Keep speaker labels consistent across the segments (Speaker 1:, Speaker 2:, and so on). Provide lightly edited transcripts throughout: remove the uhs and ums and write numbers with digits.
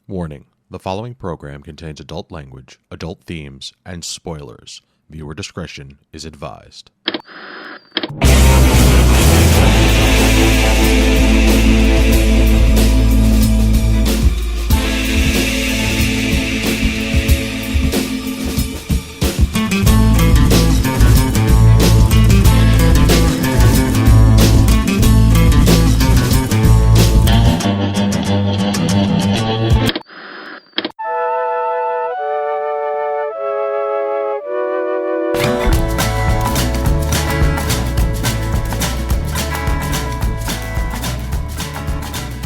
Speaker 1: Warning: the following program contains adult language, adult themes, and spoilers. Viewer discretion is advised.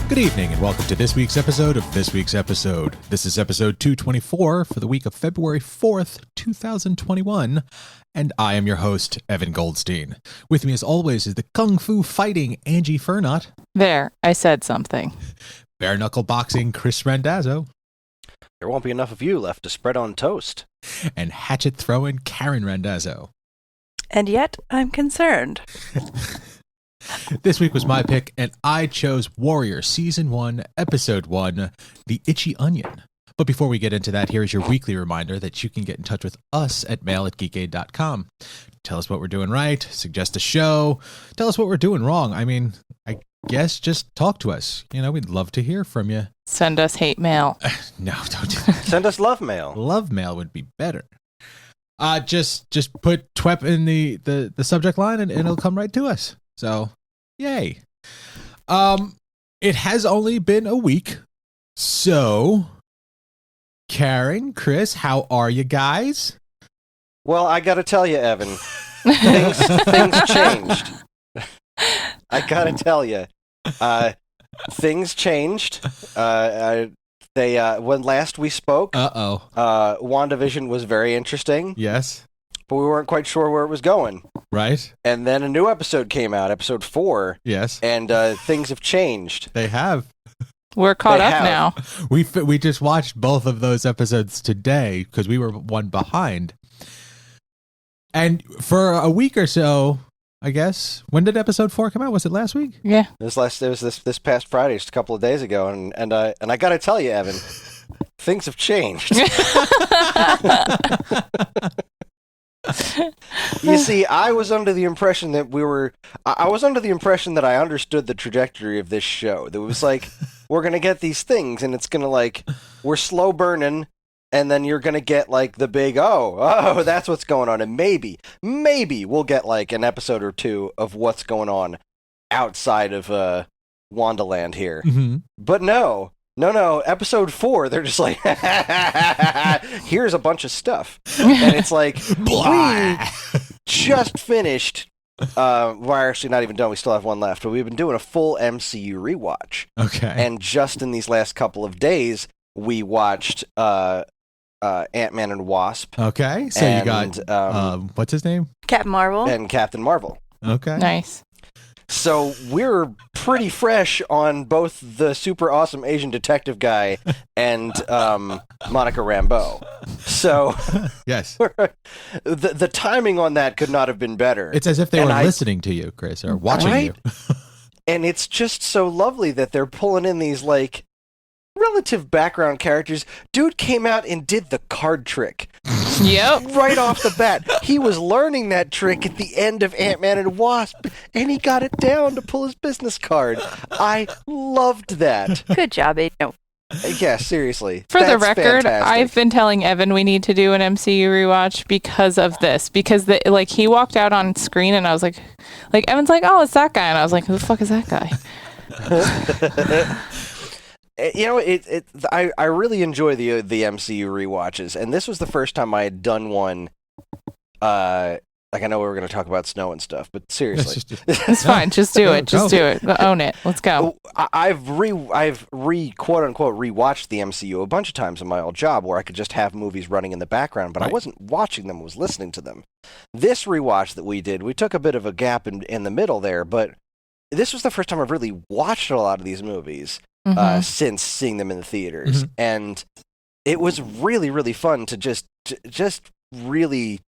Speaker 1: Good evening and welcome to this week's episode of This Week's Episode. This is episode 224 for the week of February 4th, 2021, and I am your host, Evan Goldstein. With me as always is the kung fu fighting Angie Fernot.
Speaker 2: There, I said something.
Speaker 1: Bare knuckle boxing Chris Randazzo.
Speaker 3: There won't be enough of you left to spread on toast.
Speaker 1: And hatchet throwing Karen Randazzo.
Speaker 4: And yet, I'm concerned.
Speaker 1: This week was my pick, and I chose Warrior Season 1, Episode 1, The Itchy Onion. But before we get into that, here's your weekly reminder that you can get in touch with us at mail@geekade.com. Tell us what we're doing right, suggest a show, tell us what we're doing wrong. I mean, I guess just talk to us. You know, we'd love to hear from you.
Speaker 2: Send us hate mail.
Speaker 1: No, don't do that.
Speaker 3: Send us love mail.
Speaker 1: Love mail would be better. Just put TWEP in the subject line and it'll come right to us. So, yay. It has only been a week. So, Karen, Chris, how are you guys?
Speaker 3: Well, I gotta tell you, Evan, things changed. I gotta tell you, things changed. When last we spoke, Wandavision was very interesting.
Speaker 1: Yes.
Speaker 3: But we weren't quite sure where it was going.
Speaker 1: Right.
Speaker 3: And then a new episode came out, episode 4.
Speaker 1: Yes.
Speaker 3: And things have changed.
Speaker 1: They have.
Speaker 2: We're caught up now.
Speaker 1: We just watched both of those episodes today because we were one behind. And for a week or so, I guess, when did episode 4 come out? Was it last week?
Speaker 2: Yeah.
Speaker 3: It was this past Friday, just a couple of days ago, and I got to tell you, Evan, things have changed. You see, I was under the impression that I understood the trajectory of this show. That it was like, we're going to get these things, and it's going to, we're slow burning, and then you're going to get, the big, oh, that's what's going on. And maybe we'll get, an episode or two of what's going on outside of Wandaland here.
Speaker 1: Mm-hmm.
Speaker 3: But no, episode 4, they're just like, here's a bunch of stuff. And it's like, we just finished, we're actually not even done, we still have one left, but we've been doing a full MCU rewatch.
Speaker 1: Okay.
Speaker 3: And just in these last couple of days, we watched Ant-Man and Wasp.
Speaker 1: Okay, so you got, what's his name?
Speaker 4: Captain Marvel.
Speaker 3: And Captain Marvel.
Speaker 1: Okay.
Speaker 2: Nice.
Speaker 3: So we're pretty fresh on both the super awesome Asian detective guy and Monica Rambeau. So
Speaker 1: yes,
Speaker 3: the timing on that could not have been better.
Speaker 1: It's as if they were listening to you, Chris, or watching you.
Speaker 3: And it's just so lovely that they're pulling in these relative background characters. Dude came out and did the card trick.
Speaker 2: Yep.
Speaker 3: Right off the bat. He was learning that trick at the end of Ant-Man and Wasp, and he got it down to pull his business card. I loved that.
Speaker 4: Good job, Aiden.
Speaker 3: Yeah, seriously.
Speaker 2: For the
Speaker 3: That's
Speaker 2: record,
Speaker 3: fantastic.
Speaker 2: I've been telling Evan we need to do an MCU rewatch because of this. Because he walked out on screen and I was like Evan's like, oh, it's that guy. And I was like, who the fuck is that guy?
Speaker 3: You know, I really enjoy the MCU rewatches, and this was the first time I had done one. I know we were going to talk about snow and stuff, but seriously,
Speaker 2: it's fine. Just do it. Just do it. Own it. Let's go.
Speaker 3: I've quote unquote rewatched the MCU a bunch of times in my old job where I could just have movies running in the background, but I wasn't watching them; I was listening to them. This rewatch that we did, we took a bit of a gap in the middle there, but this was the first time I've really watched a lot of these movies. Since seeing them in the theaters, and it was really, really fun to just really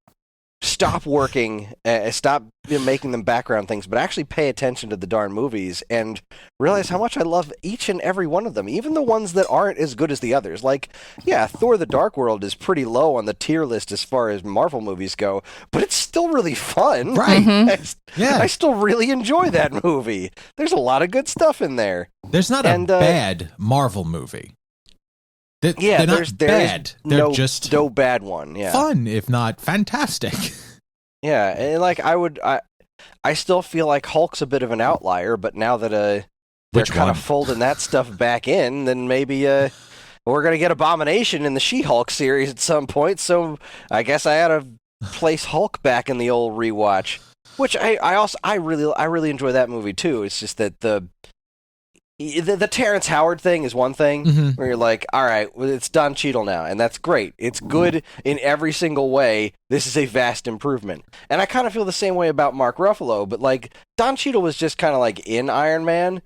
Speaker 3: stop working, stop making them background things, but actually pay attention to the darn movies and realize how much I love each and every one of them, even the ones that aren't as good as the others. Like, yeah, Thor: The Dark World is pretty low on the tier list as far as Marvel movies go, but it's still really fun.
Speaker 1: Right.
Speaker 3: I still really enjoy that movie. There's a lot of good stuff in there.
Speaker 1: There's not a bad Marvel movie. They're not bad. They're just
Speaker 3: no bad one. Yeah,
Speaker 1: fun, if not fantastic.
Speaker 3: Yeah, and like I still feel like Hulk's a bit of an outlier, but now that they're kind of folding that stuff back in, then maybe we're gonna get Abomination in the She-Hulk series at some point. So I guess I had to place Hulk back in the old rewatch, which I really enjoy that movie too. It's just that the Terrence Howard thing is one thing where you're like, all right, well, it's Don Cheadle now, and that's great. It's good in every single way. This is a vast improvement. And I kind of feel the same way about Mark Ruffalo, but like Don Cheadle was just kind of like in Iron Man,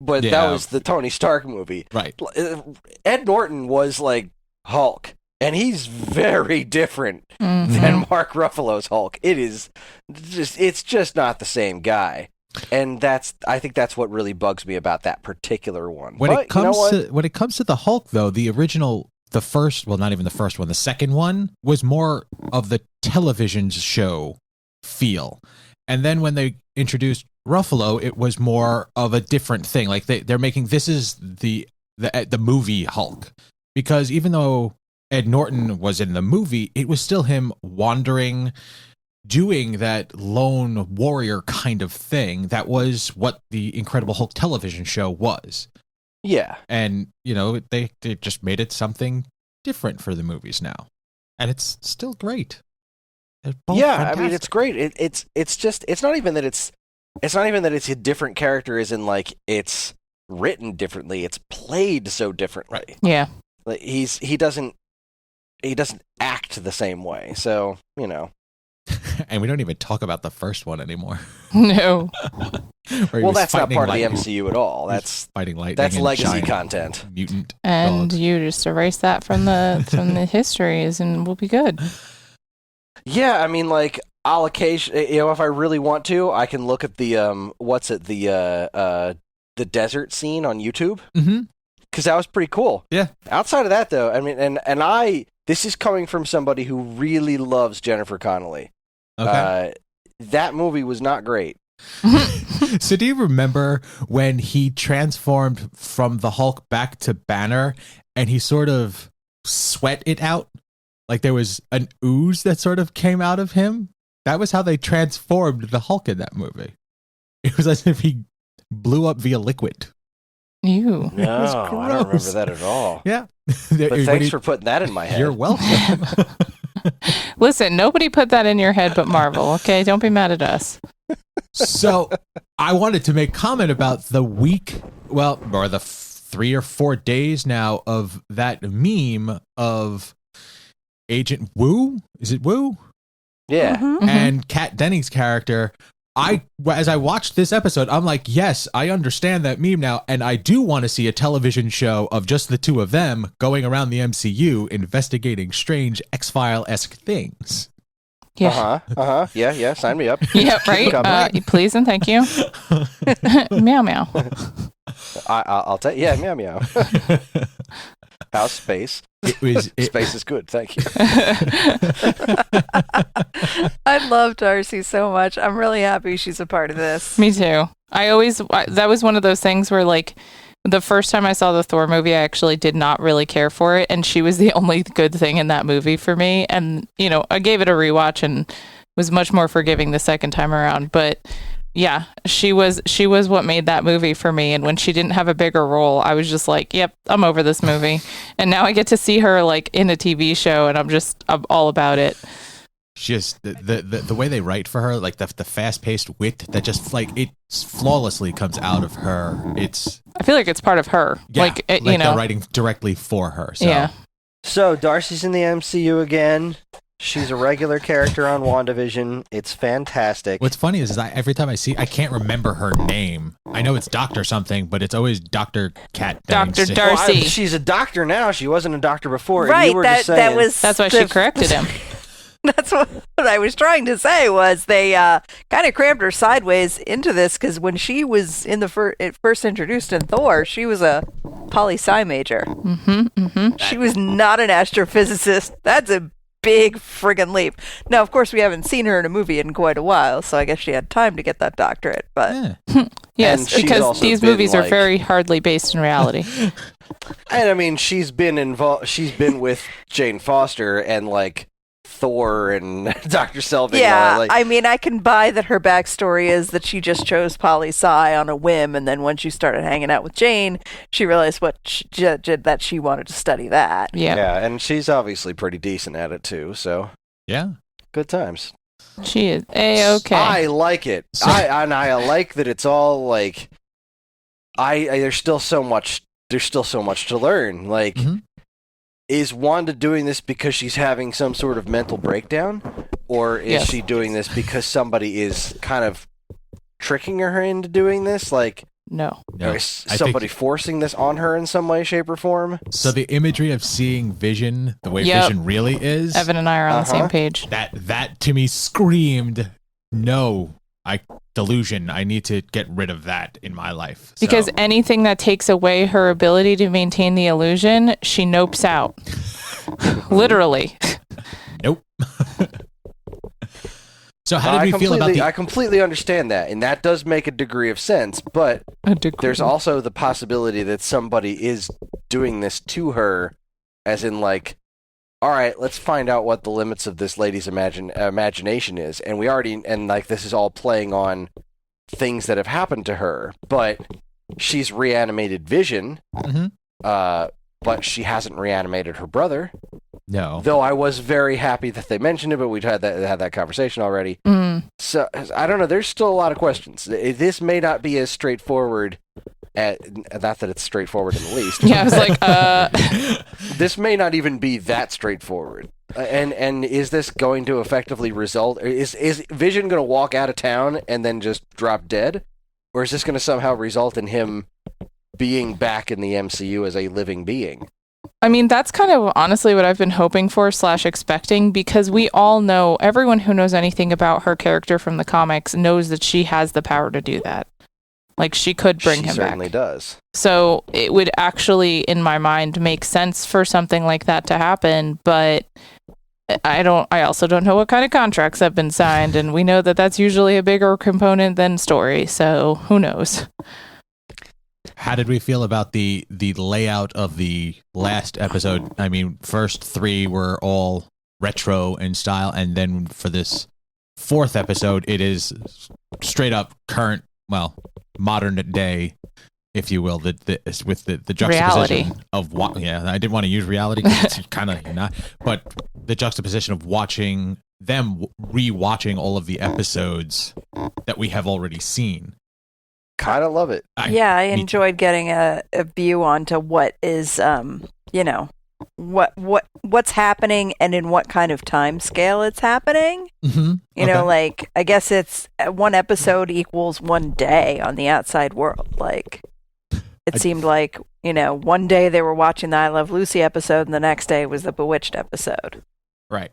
Speaker 3: but that was the Tony Stark movie.
Speaker 1: Right.
Speaker 3: Ed Norton was like Hulk, and he's very different than Mark Ruffalo's Hulk. It's just not the same guy. And I think that's what really bugs me about that particular one.
Speaker 1: When it comes to the Hulk, though, the second one was more of the television show feel. And then when they introduced Ruffalo, it was more of a different thing. Like they're making, this is the movie Hulk. Because even though Ed Norton was in the movie, it was still him wandering, doing that lone warrior kind of thing. That was what the Incredible Hulk television show was.
Speaker 3: Yeah.
Speaker 1: And, they just made it something different for the movies now. And it's still great.
Speaker 3: Yeah, fantastic. I mean, it's great. It's not even that it's a different character as in like it's written differently. It's played so differently.
Speaker 1: Right.
Speaker 2: Yeah.
Speaker 3: Like he doesn't act the same way. So,
Speaker 1: And we don't even talk about the first one anymore.
Speaker 2: No.
Speaker 3: Well, that's not part of the MCU at all. That's
Speaker 1: fighting lightning.
Speaker 3: That's
Speaker 1: and
Speaker 3: legacy
Speaker 1: giant
Speaker 3: content.
Speaker 1: Mutant
Speaker 2: and
Speaker 1: dogs.
Speaker 2: you just erase that from the histories, and we'll be good.
Speaker 3: Yeah, I mean, like I'll occasionally, if I really want to, I can look at the the desert scene on YouTube. Because that was pretty cool.
Speaker 1: Yeah.
Speaker 3: Outside of that, though, I mean, this is coming from somebody who really loves Jennifer Connelly.
Speaker 1: Okay.
Speaker 3: That movie was not great.
Speaker 1: So do you remember when he transformed from the Hulk back to Banner and he sort of sweat it out? Like there was an ooze that sort of came out of him? That was how they transformed the Hulk in that movie. It was as if he blew up via liquid.
Speaker 2: Ew.
Speaker 3: No, I don't remember that at all.
Speaker 1: Yeah.
Speaker 3: But thanks for putting that in my head.
Speaker 1: You're welcome.
Speaker 2: Listen, nobody put that in your head but Marvel, okay? Don't be mad at us.
Speaker 1: So I wanted to make comment about the week, or the 3 or 4 days now of that meme of Agent Wu. Is it Wu?
Speaker 3: Yeah.
Speaker 1: And Kat Dennings' character. As I watched this episode, I'm like, yes, I understand that meme now, and I do want to see a television show of just the two of them going around the MCU investigating strange X-File-esque things.
Speaker 2: Yeah.
Speaker 3: Yeah, sign me up.
Speaker 2: Yeah, right? Please and thank you. Meow meow.
Speaker 3: I'll take, meow meow. House space. Space is good, thank you.
Speaker 4: I love Darcy so much. I'm really happy she's a part of this.
Speaker 2: Me too. That was one of those things where like the first time I saw the Thor movie, I actually did not really care for it. And she was the only good thing in that movie for me. And, I gave it a rewatch and was much more forgiving the second time around. But yeah, she was what made that movie for me. And when she didn't have a bigger role, I was just like, yep, I'm over this movie. And now I get to see her like in a TV show and I'm all about it.
Speaker 1: Just the way they write for her, like the fast-paced wit that just like it flawlessly comes out of her.
Speaker 2: I feel like it's part of her.
Speaker 1: Yeah, they're writing directly for her. So.
Speaker 2: Yeah.
Speaker 3: So Darcy's in the MCU again. She's a regular character on WandaVision. It's fantastic.
Speaker 1: What's funny is every time I can't remember her name. I know it's Dr. something, but it's always Dr. Kat Dennings.
Speaker 2: Dr. Darcy.
Speaker 3: She's a doctor now. She wasn't a doctor before.
Speaker 4: Right,
Speaker 3: and you were just saying,
Speaker 2: that's why she corrected him.
Speaker 4: That's what I was trying to say was they kind of crammed her sideways into this because when she was in the first introduced in Thor, she was a poli-sci major. She was not an astrophysicist. That's a big friggin' leap. Now, of course, we haven't seen her in a movie in quite a while, so I guess she had time to get that doctorate. But
Speaker 2: yes, because these movies are very hardly based in reality.
Speaker 3: And I mean, she's been involved. She's been with Jane Foster and like Thor and Dr. Selvig.
Speaker 4: Yeah,
Speaker 3: and all that.
Speaker 4: I mean, I can buy that her backstory is that she just chose poli-sci on a whim, and then once you started hanging out with Jane, she realized that she wanted to study that.
Speaker 3: Yeah, and she's obviously pretty decent at it too. So
Speaker 1: Yeah.
Speaker 3: good times.
Speaker 2: She is A-okay.
Speaker 3: I like it. I like that it's all like. There's still so much. There's still so much to learn. Like. Is Wanda doing this because she's having some sort of mental breakdown? Or is she doing this because somebody is kind of tricking her into doing this? Like,
Speaker 2: no.
Speaker 3: Or is somebody forcing this on her in some way, shape, or form?
Speaker 1: So the imagery of seeing Vision, the way Vision really is...
Speaker 2: Evan and I are on the same page.
Speaker 1: That to me screamed, no, delusion. I need to get rid of that in my life.
Speaker 2: Because anything that takes away her ability to maintain the illusion, she nopes out. Literally.
Speaker 1: Nope. So how did we feel about
Speaker 3: I completely understand that, and that does make a degree of sense, but there's also the possibility that somebody is doing this to her, as in like, all right, let's find out what the limits of this lady's imagination is. And this is all playing on things that have happened to her, but she's reanimated Vision, but she hasn't reanimated her brother.
Speaker 1: No.
Speaker 3: Though I was very happy that they mentioned it, but we'd had that conversation already. So I don't know. There's still a lot of questions. This may not be as straightforward. Not that it's straightforward in the least.
Speaker 2: Yeah, I was like,
Speaker 3: This may not even be that straightforward. And is this going to effectively result? Is Vision going to walk out of town and then just drop dead, or is this going to somehow result in him being back in the MCU as a living being?
Speaker 2: I mean, that's kind of honestly what I've been hoping for / expecting, because we all know, everyone who knows anything about her character from the comics knows that she has the power to do that. Like, she could bring him back. She
Speaker 3: certainly does.
Speaker 2: So it would actually, in my mind, make sense for something like that to happen, but I also don't know what kind of contracts have been signed, and we know that that's usually a bigger component than story, so who knows?
Speaker 1: How did we feel about the layout of the last episode? I mean, first 3 were all retro in style, and then for this 4th episode, it is straight up current, modern day, if you will, with the juxtaposition
Speaker 2: reality
Speaker 1: of what. Yeah, I didn't want to use reality because it's kind of not, but the juxtaposition of watching them rewatching all of the episodes that we have already seen.
Speaker 3: Kind of love it.
Speaker 4: I enjoyed getting a view onto what is, what's happening and in what kind of time scale it's happening. You know, like, I guess it's one episode equals one day on the outside world. Like, it seemed like, one day they were watching the I Love Lucy episode and the next day was the Bewitched epised.
Speaker 1: Right.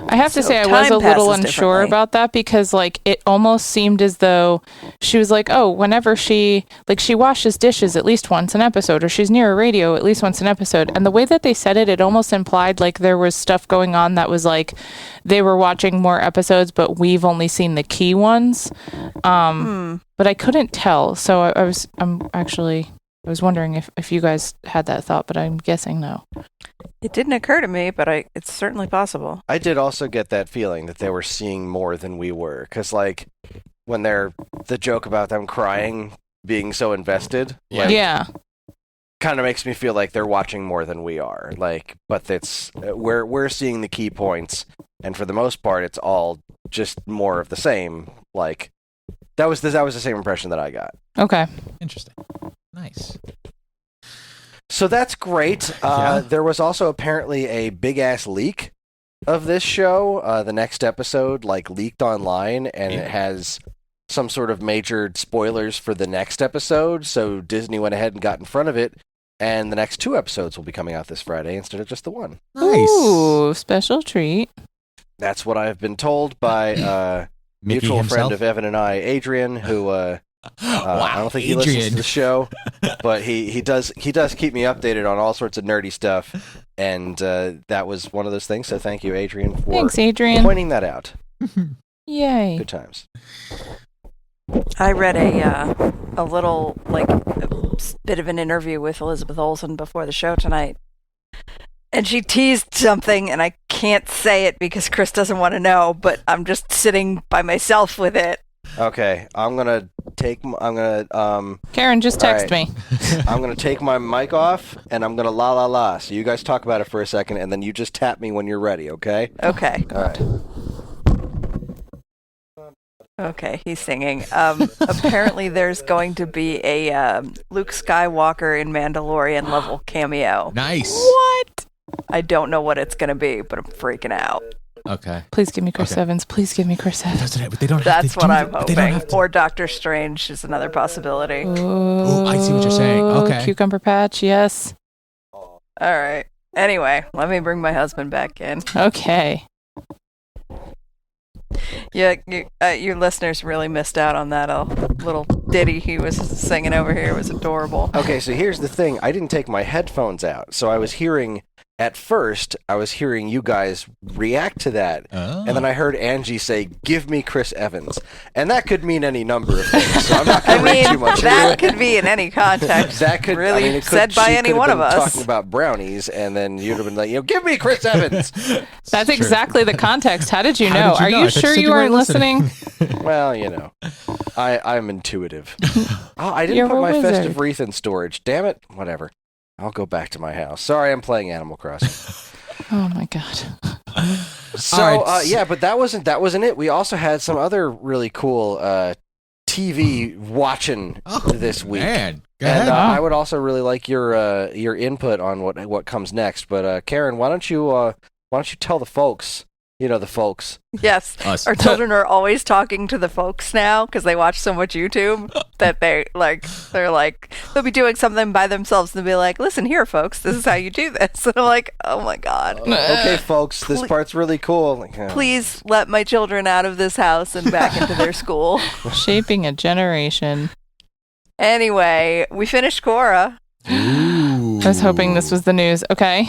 Speaker 2: I have to say I was a little unsure about that, because like it almost seemed as though she was like, oh, whenever she washes dishes at least once an episode, or she's near a radio at least once an episode. And the way that they said it almost implied like there was stuff going on that was like they were watching more episodes, but we've only seen the key ones. But I couldn't tell. So I was wondering if you guys had that thought, but I'm guessing no.
Speaker 4: It didn't occur to me, but it's certainly possible.
Speaker 3: I did also get that feeling that they were seeing more than we were. Because, like, when the joke about them crying, being so invested, kind of makes me feel like they're watching more than we are. Like, but we're seeing the key points, and for the most part, it's all just more of the same. Like, that was the same impression that I got.
Speaker 2: Okay.
Speaker 1: Interesting. Nice.
Speaker 3: So that's great. There was also apparently a big-ass leak of this show. The next episode, leaked online, and it has some sort of major spoilers for the next episode, so Disney went ahead and got in front of it, and the next 2 episodes will be coming out this Friday instead of just the one.
Speaker 1: Nice.
Speaker 2: Ooh, special treat.
Speaker 3: That's what I've been told by
Speaker 1: Mickey
Speaker 3: mutual
Speaker 1: himself?
Speaker 3: friend of Evan and I, Adrian, who
Speaker 1: Wow,
Speaker 3: I don't think he listens to the show, but he does keep me updated on all sorts of nerdy stuff, and that was one of those things. So thank you, Adrian, for
Speaker 2: Thanks, Adrian.
Speaker 3: pointing that out.
Speaker 2: Yay.
Speaker 3: Good times.
Speaker 4: I read a little like bit of an interview with Elizabeth Olsen before the show tonight, and she teased something, and I can't say it because Chris doesn't want to know, but I'm just sitting by myself with it.
Speaker 3: Okay, I'm gonna
Speaker 2: Karen, just text me.
Speaker 3: I'm gonna take my mic off, and I'm gonna la la la. So you guys talk about it for a second, and then you just tap me when you're ready. Okay?
Speaker 4: Okay.
Speaker 3: All right.
Speaker 4: Okay, he's singing. Apparently, there's going to be a Luke Skywalker in Mandalorian level cameo.
Speaker 1: Nice.
Speaker 2: What?
Speaker 4: I don't know what it's going to be, but I'm freaking out.
Speaker 1: Okay.
Speaker 2: Please give me Chris
Speaker 1: Okay.
Speaker 2: Evans. Please give me Chris Evans.
Speaker 1: They don't have
Speaker 4: That's
Speaker 1: to
Speaker 4: what
Speaker 1: do
Speaker 4: I'm
Speaker 1: that. They don't
Speaker 4: hoping.
Speaker 1: have to.
Speaker 4: Or Doctor Strange is another possibility.
Speaker 2: Ooh,
Speaker 1: I see what you're saying. Okay.
Speaker 2: Cucumber patch, yes.
Speaker 4: All right. Anyway, let me bring my husband back in.
Speaker 2: Okay.
Speaker 4: Yeah, your listeners really missed out on that little ditty he was singing over here. It was adorable.
Speaker 3: Okay, so here's the thing. I didn't take my headphones out, so I was hearing. At first, I was hearing you guys react to that, and then I heard Angie say, "Give me Chris Evans," and that could mean any number of things. So I'm not
Speaker 4: I
Speaker 3: going to read too
Speaker 4: mean,
Speaker 3: much into
Speaker 4: that
Speaker 3: it.
Speaker 4: could be in any context.
Speaker 3: That could
Speaker 4: really
Speaker 3: I mean, it could,
Speaker 4: said by
Speaker 3: she
Speaker 4: any
Speaker 3: could have
Speaker 4: one of
Speaker 3: been
Speaker 4: us.
Speaker 3: talking about brownies, and then you'd have been like, "Give me Chris Evans."
Speaker 2: That's
Speaker 1: True.
Speaker 2: exactly the context. How did you
Speaker 1: How
Speaker 2: know?
Speaker 1: did you
Speaker 2: Are
Speaker 1: know?
Speaker 2: you
Speaker 1: I thought
Speaker 2: sure
Speaker 1: said
Speaker 2: you
Speaker 1: weren't
Speaker 2: weren't listening?
Speaker 3: Well, I'm intuitive. Oh, I didn't
Speaker 2: You're
Speaker 3: put
Speaker 2: a
Speaker 3: my
Speaker 2: wizard.
Speaker 3: festive wreath in storage. Damn it! Whatever. I'll go back to my house. Sorry, I'm playing Animal Crossing.
Speaker 2: Oh my god.
Speaker 3: So
Speaker 1: All right.
Speaker 3: yeah, but that wasn't it. We also had some other really cool TV watching this week.
Speaker 1: Man, go
Speaker 3: And
Speaker 1: ahead.
Speaker 3: I would also really like your input on what comes next. But Karen, why don't you tell the folks, the folks.
Speaker 4: Yes.
Speaker 1: Us.
Speaker 4: Our children are always talking to the folks now because they watch so much YouTube that they'll be doing something by themselves and they'll be like, listen here, folks, this is how you do this. And I'm like, oh my God.
Speaker 3: Okay, folks, this part's really cool. Like,
Speaker 4: Please let my children out of this house and back into their school.
Speaker 2: Shaping a generation.
Speaker 4: Anyway, we finished Korra
Speaker 1: Ooh.
Speaker 2: I was hoping this was the news. Okay.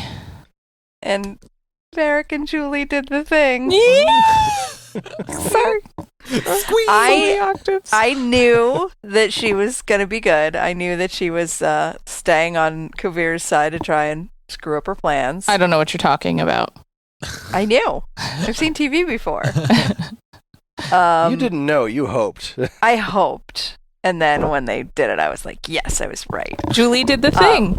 Speaker 4: and Derek and Julie did the thing.
Speaker 2: Sorry.
Speaker 1: Squeeze.
Speaker 4: I knew that she was going to be good. I knew that she was staying on Kuvir's side to try and screw up her plans.
Speaker 2: I don't know what you're talking about.
Speaker 4: I knew. I've seen TV before.
Speaker 3: you didn't know. You hoped.
Speaker 4: I hoped. And then when they did it, I was like, yes, I was right.
Speaker 2: Julie did the thing.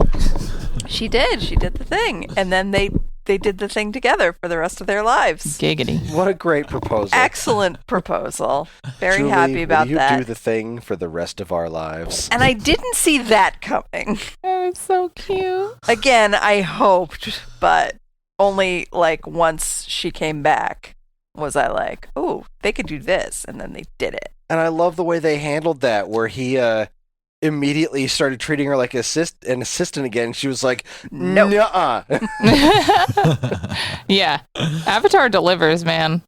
Speaker 4: She did. She did the thing. And then they did the thing together for the rest of their lives.
Speaker 2: Giggity.
Speaker 3: What a great proposal.
Speaker 4: Excellent proposal. Very
Speaker 3: Julie,
Speaker 4: happy about
Speaker 3: will you
Speaker 4: that.
Speaker 3: do the thing for the rest of our lives?
Speaker 4: And I didn't see that coming.
Speaker 2: Oh, it's so cute.
Speaker 4: Again, I hoped, but only like once she came back was I like, oh, they could do this. And then they did it.
Speaker 3: And I love the way they handled that, where he immediately started treating her like an assistant again. She was like,
Speaker 4: Nope.
Speaker 3: nuh-uh.
Speaker 2: Yeah. Avatar delivers, man.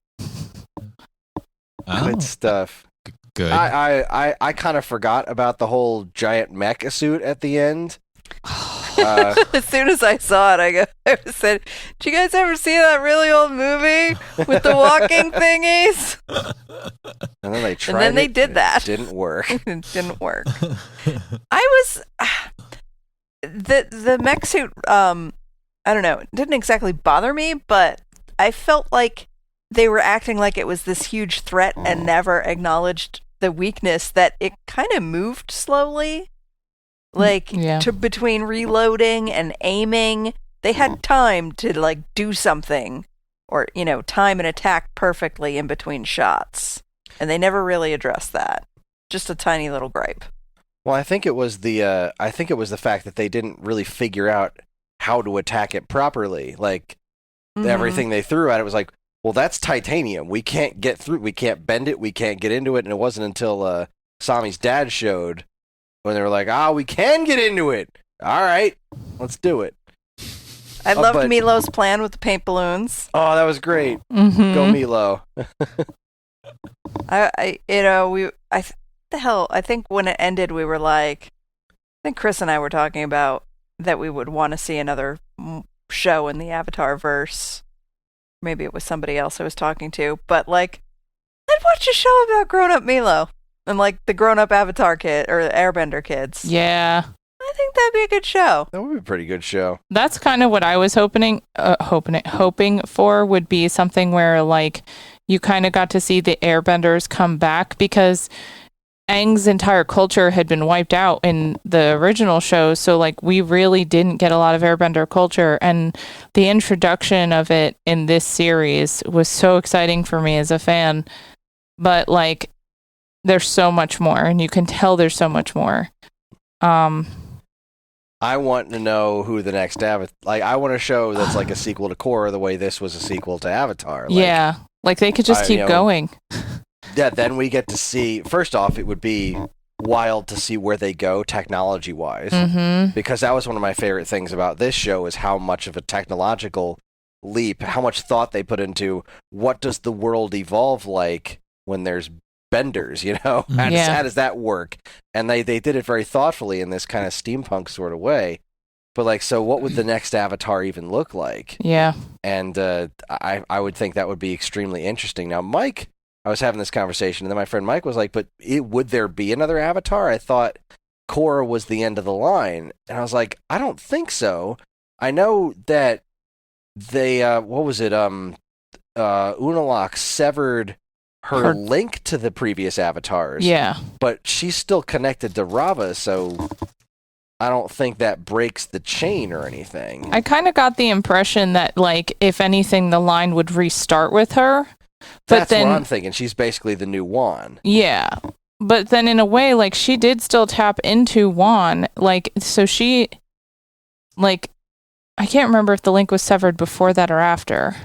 Speaker 1: Oh,
Speaker 3: Good stuff.
Speaker 1: good.
Speaker 3: I kind of forgot about the whole giant mecha suit at the end.
Speaker 4: As soon as I saw it, I said, "Did you guys ever see that really old movie with the walking thingies?"
Speaker 3: And then they tried
Speaker 4: then they
Speaker 3: it,
Speaker 4: did
Speaker 3: and
Speaker 4: that.
Speaker 3: It didn't work.
Speaker 4: It didn't work. I was the mech suit. I don't know. It didn't exactly bother me, but I felt like they were acting like it was this huge threat and never acknowledged the weakness that it kind of moved slowly. Like
Speaker 2: Yeah.
Speaker 4: between reloading and aiming, they had time to like do something or, time and attack perfectly in between shots. And they never really addressed that. Just a tiny little gripe.
Speaker 3: Well, I think it was the fact that they didn't really figure out how to attack it properly. Like everything they threw at it was like, well, that's titanium. We can't get through. We can't bend it. We can't get into it. And it wasn't until Sami's dad showed when they were like, we can get into it. All right, let's do it.
Speaker 4: I loved
Speaker 3: but-
Speaker 4: Milo's plan with the paint balloons.
Speaker 3: Oh, that was great.
Speaker 2: Mhm.
Speaker 3: Go Milo.
Speaker 4: I think when it ended, we were like, I think Chris and I were talking about that we would want to see another show in the Avatar verse. Maybe it was somebody else I was talking to, but like, I'd watch a show about grown-up Milo and like the grown-up Avatar kid or the Airbender kids.
Speaker 2: Yeah.
Speaker 4: I think that'd be a good show.
Speaker 3: That would be a pretty good show.
Speaker 2: That's kind of what I was hoping for would be something where like you kind of got to see the airbenders come back, because Aang's entire culture had been wiped out in the original show. So like we really didn't get a lot of airbender culture, and the introduction of it in this series was so exciting for me as a fan. But like there's so much more, and you can tell there's so much more.
Speaker 3: I want to know who the next Avatar... Like, I want a show that's like a sequel to Korra the way this was a sequel to Avatar. Like,
Speaker 2: yeah. Like they could just keep going.
Speaker 3: Yeah, then we get to see... First off, it would be wild to see where they go technology-wise.
Speaker 2: Mm-hmm.
Speaker 3: Because that was one of my favorite things about this show, is how much of a technological leap, how much thought they put into what does the world evolve like when there's benders, you know? How does that work? And they did it very thoughtfully in this kind of steampunk sort of way. But like, so what would the next Avatar even look like?
Speaker 2: Yeah.
Speaker 3: And I would think that would be extremely interesting. Now, Mike, I was having this conversation, and then my friend Mike was like, but would there be another Avatar? I thought Korra was the end of the line. And I was like, I don't think so. I know that they, what was it? Unalaq severed her link to the previous Avatars.
Speaker 2: Yeah.
Speaker 3: But she's still connected to Rava, so I don't think that breaks the chain or anything.
Speaker 2: I kind of got the impression that, like, if anything, the line would restart with her.
Speaker 3: That's what I'm thinking. She's basically the new Wan.
Speaker 2: Yeah. But then in a way, like, she did still tap into Wan. Like, so she, like, I can't remember if the link was severed before that or after.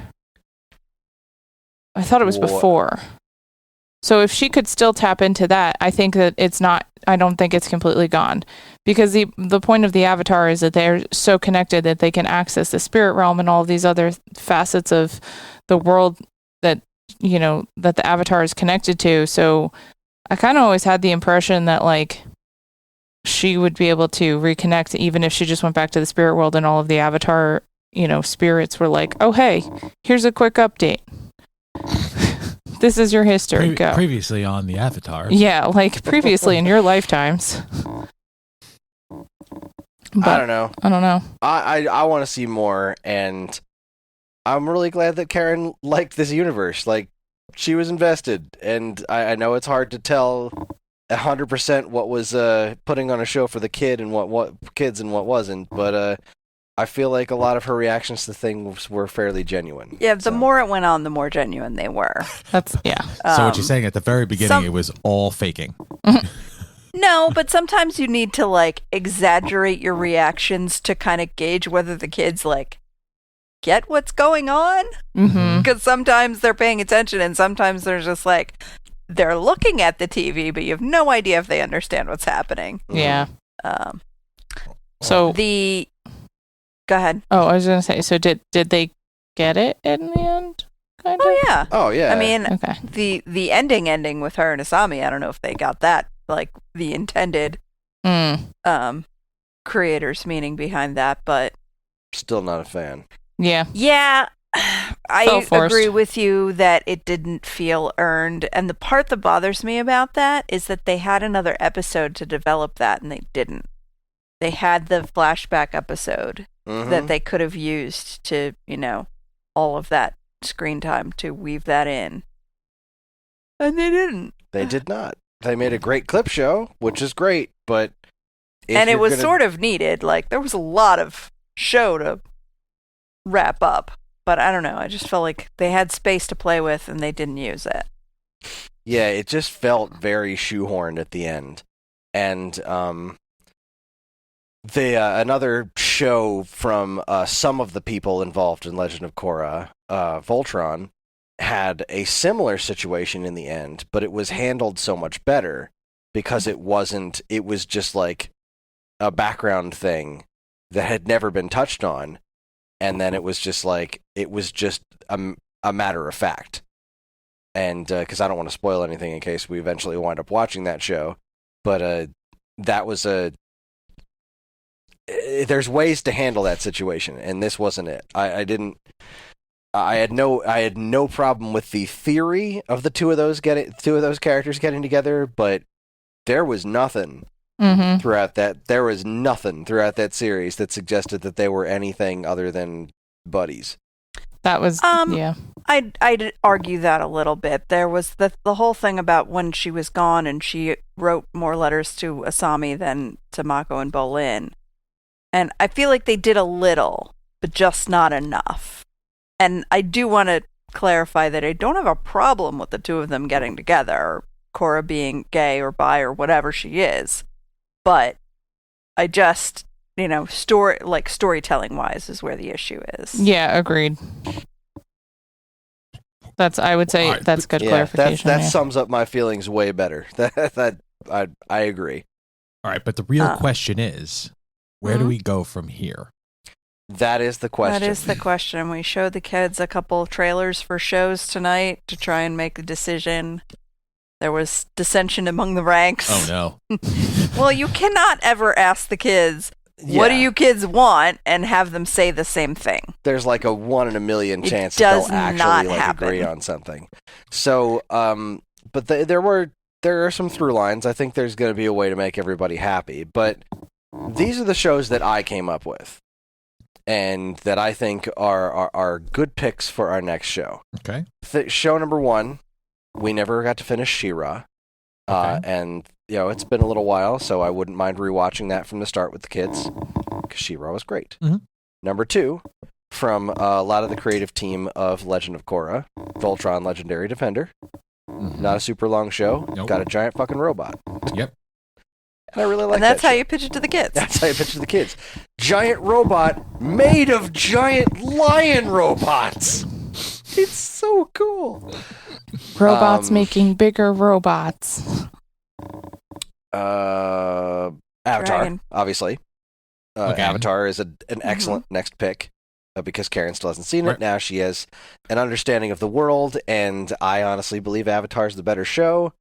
Speaker 2: I thought it was before. So if she could still tap into that, I think that I don't think it's completely gone. Because the point of the Avatar is that they're so connected that they can access the spirit realm and all of these other facets of the world that, you know, that the Avatar is connected to. So I kind of always had the impression that, like, she would be able to reconnect even if she just went back to the spirit world and all of the Avatar, you know, spirits were like, oh, hey, here's a quick update. This is your history. Go.
Speaker 1: Previously on the Avatar.
Speaker 2: Yeah, like previously in your lifetimes. But
Speaker 3: I don't know.
Speaker 2: I
Speaker 3: I want to see more, and I'm really glad that Karen liked this universe. Like, she was invested, and I know it's hard to tell 100% what was putting on a show for the kid and what kids and what wasn't, but I feel like a lot of her reactions to things were fairly genuine.
Speaker 4: Yeah, the more it went on, the more genuine they were.
Speaker 2: That's, yeah.
Speaker 1: So what you're saying at the very beginning, it was all faking.
Speaker 4: No, but sometimes you need to, like, exaggerate your reactions to kind of gauge whether the kids, like, get what's going on.
Speaker 2: Mm-hmm.
Speaker 4: Because sometimes they're paying attention and sometimes they're just like, they're looking at the TV, but you have no idea if they understand what's happening.
Speaker 2: Yeah.
Speaker 4: So go ahead.
Speaker 2: Oh, I was going to say, so did they get it in the end? Kind of?
Speaker 4: Yeah.
Speaker 3: Oh, yeah.
Speaker 4: I mean,
Speaker 2: okay.
Speaker 4: the ending with her and Asami, I don't know if they got that, like, the intended creators meaning behind that, but
Speaker 3: Still not a fan.
Speaker 2: Yeah.
Speaker 4: Yeah, I
Speaker 2: forced.
Speaker 4: agree with you that it didn't feel earned. And the part that bothers me about that is that they had another episode to develop that and they didn't. They had the flashback episode that they could have used to, you know, all of that screen time to weave that in. And they didn't.
Speaker 3: They did not. They made a great clip show, which is great, but...
Speaker 4: And it was sort of needed. Like, there was a lot of show to wrap up. But I don't know. I just felt like they had space to play with and they didn't use it.
Speaker 3: Yeah, it just felt very shoehorned at the end. And another show from some of the people involved in Legend of Korra, Voltron, had a similar situation in the end, but it was handled so much better because it was just like a background thing that had never been touched on. and then it was just a matter of fact. And because I don't want to spoil anything in case we eventually wind up watching that show, but that was there's ways to handle that situation, and this wasn't it. I had no problem with the theory of the two of those characters getting together, but there was nothing throughout that series that suggested that they were anything other than buddies.
Speaker 2: That was yeah.
Speaker 4: I'd argue that a little bit. There was the whole thing about when she was gone and she wrote more letters to Asami than to Mako and Bolin. And I feel like they did a little, but just not enough. And I do want to clarify that I don't have a problem with the two of them getting together, or Korra being gay or bi or whatever she is. But I just, storytelling wise is where the issue is.
Speaker 2: Yeah, agreed. I would say that's good clarification.
Speaker 3: That sums up my feelings way better. I agree.
Speaker 1: All right, but the real question is, where do we go from here?
Speaker 3: That is the question.
Speaker 4: We showed the kids a couple trailers for shows tonight to try and make a decision. There was dissension among the ranks.
Speaker 1: Oh, no.
Speaker 4: Well, you cannot ever ask the kids, what do you kids want, and have them say the same thing.
Speaker 3: There's like a 1 in a million chance that they'll actually agree on something. So, but there are some through lines. I think there's going to be a way to make everybody happy. But these are the shows that I came up with, and that I think are good picks for our next show.
Speaker 1: Okay.
Speaker 3: Show number 1, we never got to finish She-Ra.
Speaker 1: Okay.
Speaker 3: And it's been a little while, so I wouldn't mind rewatching that from the start with the kids, because She-Ra was great.
Speaker 1: Mm-hmm.
Speaker 3: Number 2, from a lot of the creative team of Legend of Korra, Voltron Legendary Defender.
Speaker 1: Mm-hmm.
Speaker 3: Not a super long show.
Speaker 1: Nope.
Speaker 3: Got a giant fucking robot.
Speaker 1: Yep.
Speaker 3: And I really like that.
Speaker 4: And that's how
Speaker 3: show.
Speaker 4: you pitch it to the kids.
Speaker 3: That's how you pitch it to the kids. Giant robot made of giant lion robots. It's so cool.
Speaker 2: Robots making bigger robots.
Speaker 3: Avatar,
Speaker 4: Dragon.
Speaker 3: obviously.
Speaker 1: Okay.
Speaker 3: Avatar is an excellent next pick, because Karen still hasn't seen it.
Speaker 1: Right.
Speaker 3: Now she has an understanding of the world, and I honestly believe Avatar's the better show.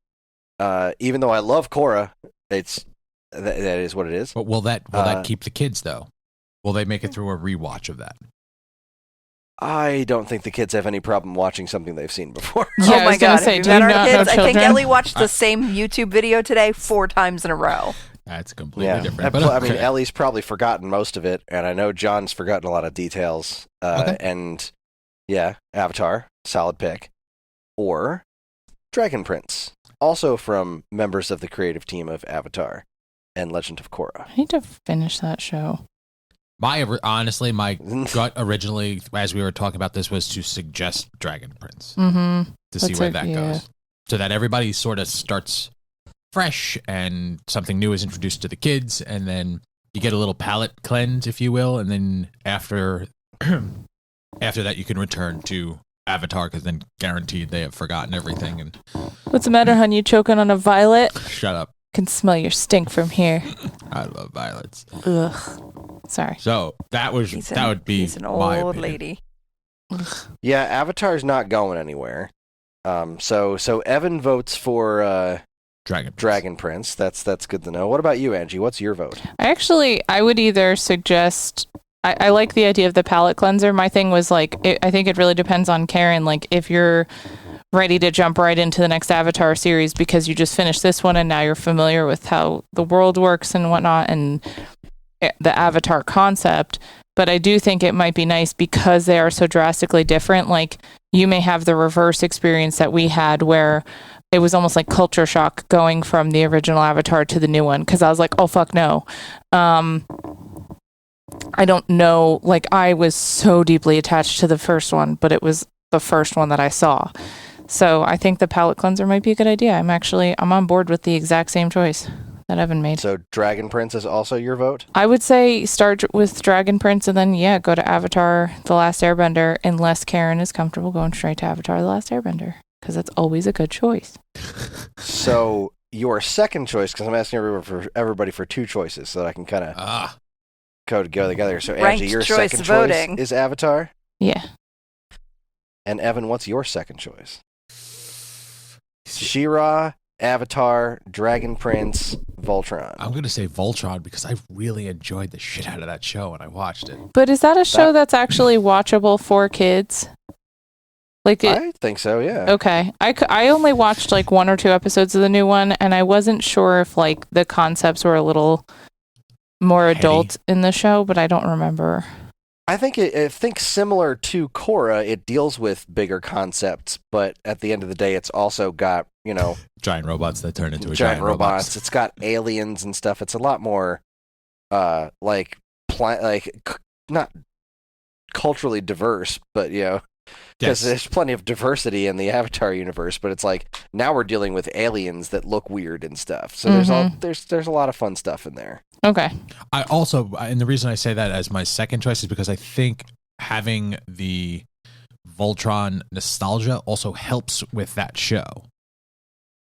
Speaker 3: Even though I love Korra, that is what it is.
Speaker 1: But will that keep the kids, though? Will they make it through a rewatch of that?
Speaker 3: I don't think the kids have any problem watching something they've seen before.
Speaker 2: Yeah,
Speaker 4: Oh my god!
Speaker 2: say,
Speaker 4: Have
Speaker 2: do
Speaker 4: you
Speaker 2: you
Speaker 4: met our
Speaker 2: not know
Speaker 4: kids? I think
Speaker 2: children?
Speaker 4: Ellie watched the same YouTube video today 4 times in a row.
Speaker 1: That's completely different.
Speaker 3: But,
Speaker 1: But
Speaker 3: I mean,
Speaker 1: okay.
Speaker 3: Ellie's probably forgotten most of it, and I know John's forgotten a lot of details.
Speaker 1: Okay.
Speaker 3: And yeah, Avatar, solid pick. Or Dragon Prince, also from members of the creative team of Avatar and Legend of Korra.
Speaker 2: I need to finish that show.
Speaker 1: My gut originally, as we were talking about this, was to suggest Dragon Prince
Speaker 2: Mm-hmm.
Speaker 1: to see where that goes, so that everybody sort of starts fresh and something new is introduced to the kids, and then you get a little palate cleanse, if you will, and then after that you can return to Avatar, because then guaranteed they have forgotten everything. And
Speaker 2: What's the matter, hon? You choking on a violet?
Speaker 1: shut up.
Speaker 2: Can smell your stink from here.
Speaker 1: I love violets.
Speaker 2: Ugh. Sorry.
Speaker 1: So that would be
Speaker 4: He's an
Speaker 1: my
Speaker 4: old
Speaker 1: opinion.
Speaker 4: lady.
Speaker 3: Yeah, Avatar's not going anywhere. So Evan votes for Dragon Prince. That's good to know. What about you, Angie? What's your vote?
Speaker 2: I would either suggest. I like the idea of the palate cleanser. My thing was I think it really depends on Karen. Like, if you're ready to jump right into the next Avatar series because you just finished this one and now you're familiar with how the world works and whatnot and the Avatar concept. But I do think it might be nice because they are so drastically different. Like, you may have the reverse experience that we had where it was almost like culture shock going from the original Avatar to the new one. Because I was like, oh, fuck no. I don't know. Like, I was so deeply attached to the first one, but it was the first one that I saw. So I think the palate cleanser might be a good idea. I'm on board with the exact same choice that Evan made.
Speaker 3: So Dragon Prince is also your vote?
Speaker 2: I would say start with Dragon Prince and then, go to Avatar The Last Airbender, unless Karen is comfortable going straight to Avatar The Last Airbender, because that's always a good choice.
Speaker 3: So your second choice, because I'm asking everybody for 2 choices so that I can kind of go together. So
Speaker 4: Ranked
Speaker 3: Angie, your
Speaker 4: choice
Speaker 3: second
Speaker 4: voting.
Speaker 3: choice is Avatar.
Speaker 2: Yeah.
Speaker 3: And Evan, what's your second choice? She-Ra, Avatar, Dragon Prince, Voltron.
Speaker 1: I'm going to say Voltron because I really enjoyed the shit out of that show when I watched it.
Speaker 2: But is that a show that's actually watchable for kids? Like it,
Speaker 3: I think so, yeah.
Speaker 2: Okay. I only watched like 1 or 2 episodes of the new one, and I wasn't sure if like the concepts were a little more adult in the show, but I don't remember.
Speaker 3: I think similar to Korra, it deals with bigger concepts, but at the end of the day, it's also got,
Speaker 1: giant robots that turn into
Speaker 3: giant robots. It's got aliens and stuff. It's a lot more, not culturally diverse, but because there's plenty of diversity in the Avatar universe. But it's like now we're dealing with aliens that look weird and stuff. So there's a lot of fun stuff in there.
Speaker 2: Okay.
Speaker 1: I also, and the reason I say that as my second choice is because I think having the Voltron nostalgia also helps with that show.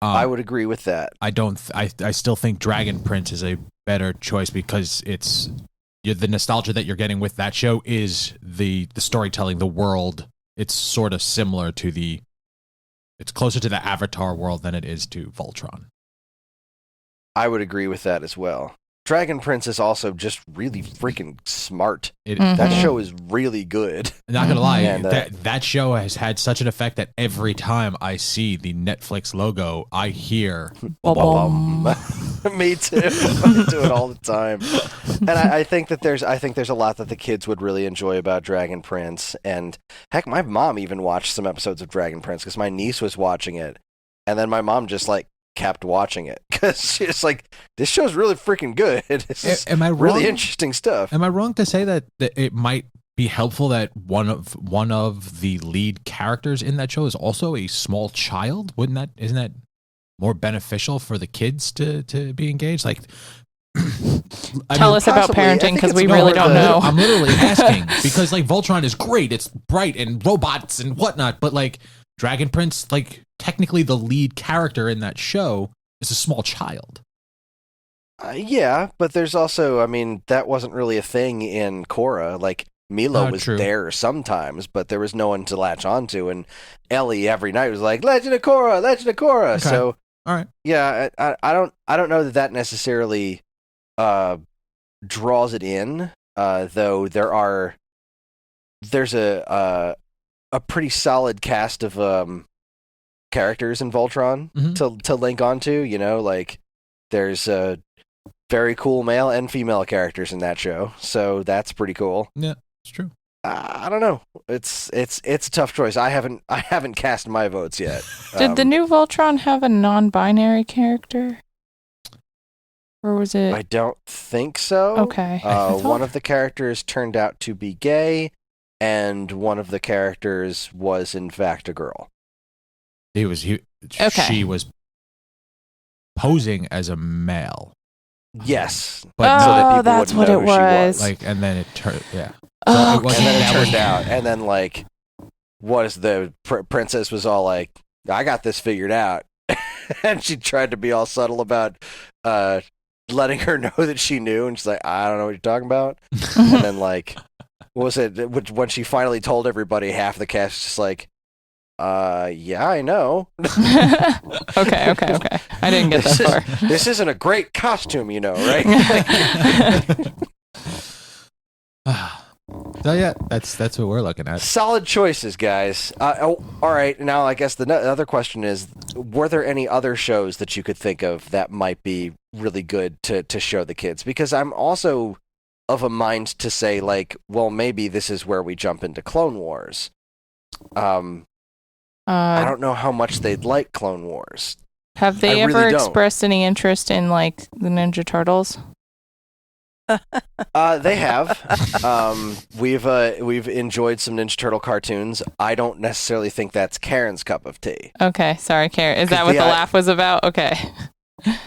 Speaker 3: I would agree with that.
Speaker 1: I still think Dragon Prince is a better choice because it's the nostalgia that you're getting with that show is the storytelling, the world. It's sort of similar to it's closer to the Avatar world than it is to Voltron.
Speaker 3: I would agree with that as well. Dragon Prince is also just really freaking smart. That show is really good.
Speaker 1: Not gonna lie, and, that show has had such an effect that every time I see the Netflix logo, I hear
Speaker 3: Me too. I do it all the time. And I think there's a lot that the kids would really enjoy about Dragon Prince. And heck, my mom even watched some episodes of Dragon Prince because my niece was watching it, and then my mom just kept watching it because she's like, this show's really freaking good. It's really interesting stuff.
Speaker 1: Am I wrong to say that it might be helpful that one of the lead characters in that show is also a small child? Isn't that more beneficial for the kids to be engaged?
Speaker 2: Tell us about parenting because we really don't know.
Speaker 1: I'm literally asking because Voltron is great. It's bright and robots and whatnot, but Dragon Prince, technically the lead character in that show is a small child.
Speaker 3: Yeah, but there's also, that wasn't really a thing in Korra. Milo was there sometimes, but there was no one to latch onto, and Ellie every night was like, Legend of Korra, Legend of Korra. Okay. So,
Speaker 1: all right,
Speaker 3: yeah, I don't know that necessarily draws it in, though there's a pretty solid cast of characters in Voltron to link onto. There's very cool male and female characters in that show, so that's pretty cool.
Speaker 1: Yeah, it's true.
Speaker 3: I don't know. It's a tough choice. I haven't cast my votes yet.
Speaker 2: Did the new Voltron have a non-binary character? Or was it?
Speaker 3: I don't think so.
Speaker 2: Okay.
Speaker 3: One of the characters turned out to be gay, and one of the characters was in fact a girl.
Speaker 1: She was posing as a male.
Speaker 3: Yes.
Speaker 1: But
Speaker 3: so that people
Speaker 2: that's what
Speaker 3: wouldn't know
Speaker 2: it
Speaker 3: who
Speaker 2: was.
Speaker 3: she was.
Speaker 1: And then it turned, yeah.
Speaker 2: So
Speaker 3: and then it turned out, and then what is the princess was all like, I got this figured out. And she tried to be all subtle about letting her know that she knew, and she's like, I don't know what you're talking about. And then what was it? When she finally told everybody, half the cast was just like, yeah, I know.
Speaker 2: Okay. I didn't get that far.
Speaker 3: This isn't a great costume, right?
Speaker 1: So yeah, that's what we're looking at.
Speaker 3: Solid choices, guys. All right. Now, I guess the other question is, were there any other shows that you could think of that might be really good to show the kids? Because I'm also of a mind to say, well, maybe this is where we jump into Clone Wars. I don't know how much they'd like Clone Wars.
Speaker 2: Have they ever expressed any interest in the Ninja Turtles?
Speaker 3: They have. We've enjoyed some Ninja Turtle cartoons. I don't necessarily think that's Karen's cup of tea.
Speaker 2: Okay, sorry, Karen. Is that what the laugh was about? Okay.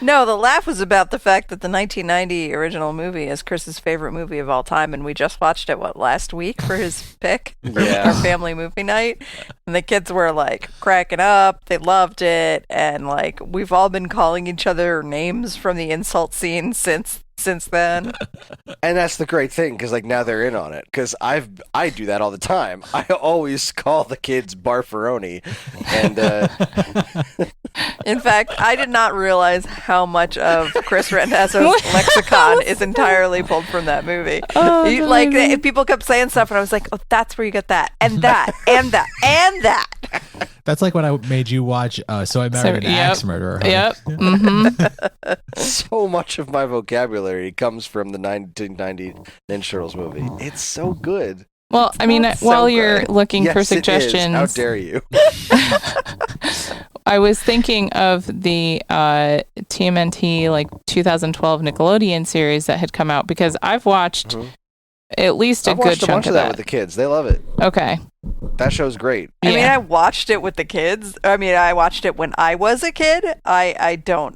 Speaker 4: No, the laugh was about the fact that the 1990 original movie is Chris's favorite movie of all time, and we just watched it, last week for his pick for our family movie night, and the kids were, cracking up. They loved it, and, we've all been calling each other names from the insult scene since since then.
Speaker 3: And that's the great thing, because like now they're in on it. Because I do that all the time. I always call the kids Barfaroni, and
Speaker 4: In fact, I did not realize how much of Chris Randazzo's lexicon is entirely pulled from that movie. Like, if people kept saying stuff, and I was like, "Oh, that's where you get that, and that, and that, and that."
Speaker 1: That's like when I made you watch So I Married an Axe Murderer. Huh?
Speaker 2: Yep. Mm-hmm.
Speaker 3: so much of my vocabulary comes from the 1990 Ninja Turtles movie. It's so good.
Speaker 2: Well, I mean,
Speaker 4: That's
Speaker 2: while
Speaker 4: so
Speaker 2: you're
Speaker 4: good.
Speaker 2: looking
Speaker 3: Yes,
Speaker 2: for
Speaker 3: it is.
Speaker 2: suggestions,
Speaker 3: How dare you?
Speaker 2: I was thinking of the TMNT like 2012 Nickelodeon series that had come out, because I've watched at least a
Speaker 3: I've
Speaker 2: good
Speaker 3: watched a
Speaker 2: chunk
Speaker 3: bunch
Speaker 2: of
Speaker 3: of that
Speaker 2: that.
Speaker 3: with the kids. They love it.
Speaker 2: Okay.
Speaker 3: That show's great.
Speaker 4: I mean,
Speaker 2: Yeah.
Speaker 4: I watched it with the kids. I mean, I watched it when I was a kid. I don't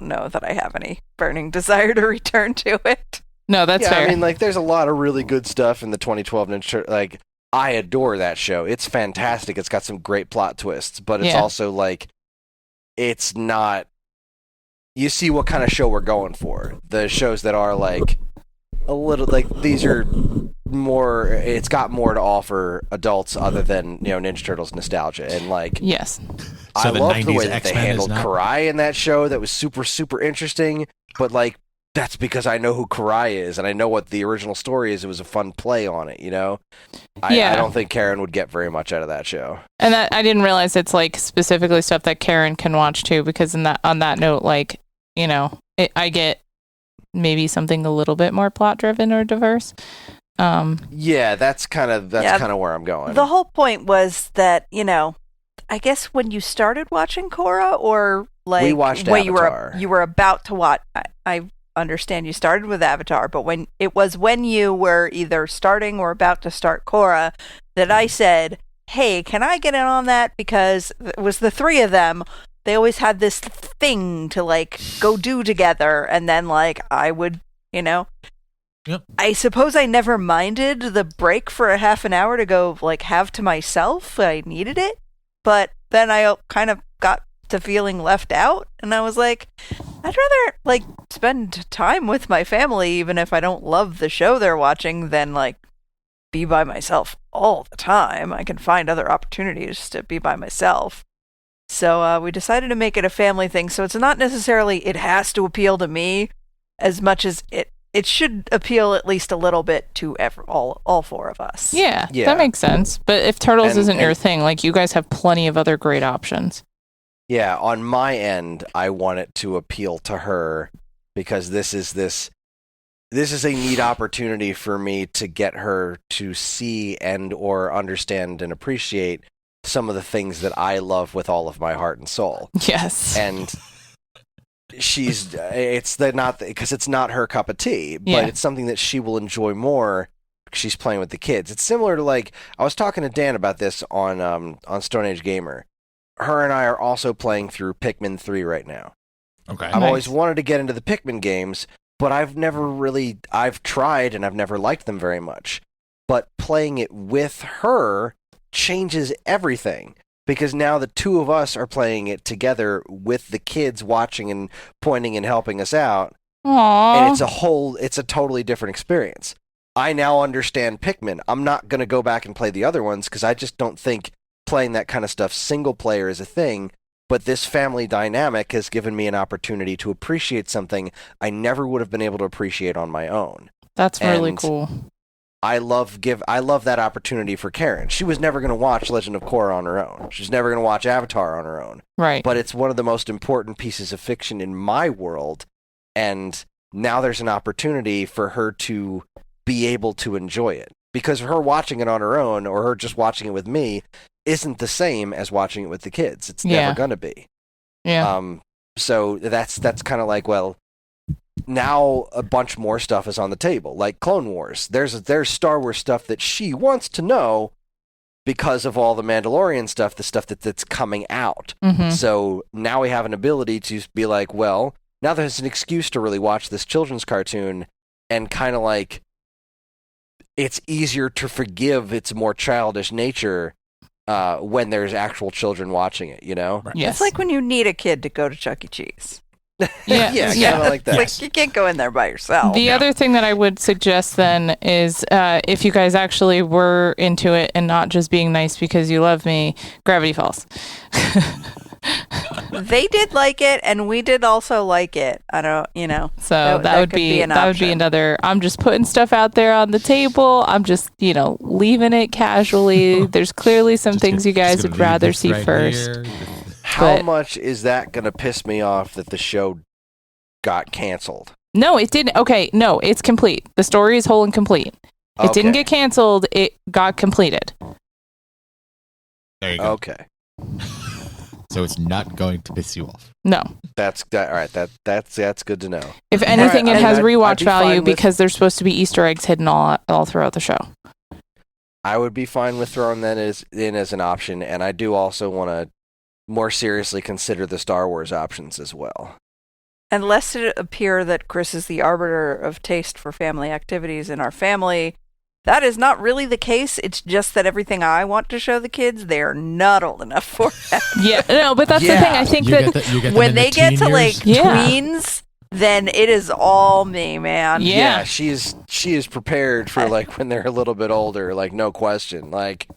Speaker 4: know that I have any burning desire to return to it.
Speaker 2: No, that's
Speaker 3: yeah,
Speaker 2: fair.
Speaker 3: I mean, like, there's a lot of really good stuff in the 2012 Ninja Turtles. Like, I adore that show. It's fantastic. It's got some great plot twists, but it's
Speaker 2: Yeah.
Speaker 3: also like, it's not. You see what kind of show we're going for. The shows that are like a little like these are more. It's got more to offer adults other than Ninja Turtles nostalgia, and like
Speaker 2: yes.
Speaker 3: I
Speaker 1: So the
Speaker 3: love the
Speaker 1: 90s
Speaker 3: way that they
Speaker 1: X-Men is
Speaker 3: handled
Speaker 1: not-
Speaker 3: Karai in that show. That was super, super interesting. But like, that's because I know who Karai is and I know what the original story is. It was a fun play on it, I
Speaker 2: Yeah.
Speaker 3: don't think Karen would get very much out of that show.
Speaker 2: And that I didn't realize it's like specifically stuff that Karen can watch too, because on that note, like, I get maybe something a little bit more plot driven or diverse.
Speaker 3: Yeah, that's kind of where I'm going.
Speaker 4: The whole point was that, I guess when you started watching Korra, or like
Speaker 3: We watched
Speaker 4: when
Speaker 3: Avatar.
Speaker 4: you were about to watch. I understand you started with Avatar, but when you were either starting or about to start Korra, that I said, "Hey, can I get in on that?" Because it was the three of them. They always had this thing to like go do together, and then like I would,
Speaker 1: Yep.
Speaker 4: I suppose I never minded the break for a half an hour to go like have to myself. I needed it, but then I kind of got to feeling left out, and I was like, I'd rather like spend time with my family, even if I don't love the show they're watching, than like be by myself all the time. I can find other opportunities to be by myself. So we decided to make it a family thing. So it's not necessarily it has to appeal to me as much as it should appeal at least a little bit to all four of us.
Speaker 2: Yeah,
Speaker 3: Yeah.
Speaker 2: that makes sense. But if Turtles
Speaker 3: And-
Speaker 2: isn't your
Speaker 3: and-
Speaker 2: thing, like, you guys have plenty of other great options.
Speaker 3: Yeah, on my end, I want it to appeal to her because this is a neat opportunity for me to get her to see and or understand and appreciate some of the things that I love with all of my heart and soul.
Speaker 2: Yes.
Speaker 3: And it's not her cup of tea, but
Speaker 2: Yeah.
Speaker 3: it's something that she will enjoy more. She's playing with the kids. It's similar to like I was talking to Dan about this on Stone Age Gamer. Her and I are also playing through Pikmin 3 right now.
Speaker 1: Okay.
Speaker 3: I've
Speaker 2: Nice.
Speaker 3: always wanted to get into the Pikmin games, but I've tried and I've never liked them very much. But playing it with her changes everything because now the two of us are playing it together with the kids watching and pointing and helping us out.
Speaker 2: Aww.
Speaker 3: And it's a totally different experience. I now understand Pikmin. I'm not going to go back and play the other ones because I just don't think playing that kind of stuff single player is a thing. But this family dynamic has given me an opportunity to appreciate something I never would have been able to appreciate on my own.
Speaker 2: That's really
Speaker 3: and
Speaker 2: cool.
Speaker 3: I love that opportunity for Karen. She was never going to watch Legend of Korra on her own. She's never going to watch Avatar on her own.
Speaker 2: Right.
Speaker 3: But it's one of the most important pieces of fiction in my world, and now there's an opportunity for her to be able to enjoy it. Because her watching it on her own, or her just watching it with me, isn't the same as watching it with the kids. It's
Speaker 2: Yeah.
Speaker 3: never going to be.
Speaker 2: Yeah.
Speaker 3: So that's kind of like, well, now a bunch more stuff is on the table, like Clone Wars. There's Star Wars stuff that she wants to know because of all the Mandalorian stuff, the stuff that's coming out.
Speaker 2: Mhm.
Speaker 3: So now we have an ability to be like, well, now there's an excuse to really watch this children's cartoon, and kind of like it's easier to forgive its more childish nature when there's actual children watching it, you know?
Speaker 1: Right.
Speaker 2: Yes.
Speaker 4: It's like when you need a kid to go to Chuck E. Cheese.
Speaker 3: Yeah, kind of like that.
Speaker 4: Like, you can't go in there by yourself.
Speaker 2: The other thing that I would suggest then is if you guys actually were into it and not just being nice because you love me, Gravity Falls.
Speaker 4: They did like it, and we did also like it. I don't,
Speaker 2: So that would
Speaker 4: could
Speaker 2: be
Speaker 4: an
Speaker 2: that would be
Speaker 4: option.
Speaker 2: another. I'm just putting stuff out there on the table. I'm just leaving it casually. There's clearly some things you guys would rather see first.
Speaker 3: How
Speaker 2: But-
Speaker 3: much is that going to piss me off that the show got canceled?
Speaker 2: No, it didn't. Okay, no, it's complete. The story is whole and complete. It didn't
Speaker 3: Okay.
Speaker 2: get canceled. It got completed.
Speaker 1: There you go.
Speaker 3: Okay.
Speaker 1: So it's not going to piss you off.
Speaker 2: No.
Speaker 3: All right. That's good to know.
Speaker 2: If anything,
Speaker 3: Right,
Speaker 2: it has
Speaker 3: I'd
Speaker 2: rewatch
Speaker 3: be fine
Speaker 2: value
Speaker 3: with-
Speaker 2: because there's supposed to be Easter eggs hidden all throughout the show.
Speaker 3: I would be fine with throwing that in as an option, and I do also want to more seriously consider the Star Wars options as well.
Speaker 4: Unless it appear that Chris is the arbiter of taste for family activities in our family, that is not really the case. It's just that everything I want to show the kids, they are not old enough for that.
Speaker 2: Yeah, no, but that's the
Speaker 3: Yeah.
Speaker 2: thing. I think
Speaker 1: You
Speaker 2: that
Speaker 1: get them
Speaker 4: When
Speaker 1: in the
Speaker 4: they get
Speaker 1: teen
Speaker 4: to
Speaker 1: years?
Speaker 2: Yeah.
Speaker 4: tweens, then it is all me, man.
Speaker 2: Yeah.
Speaker 3: she is prepared for like when they're a little bit older, like no question. Like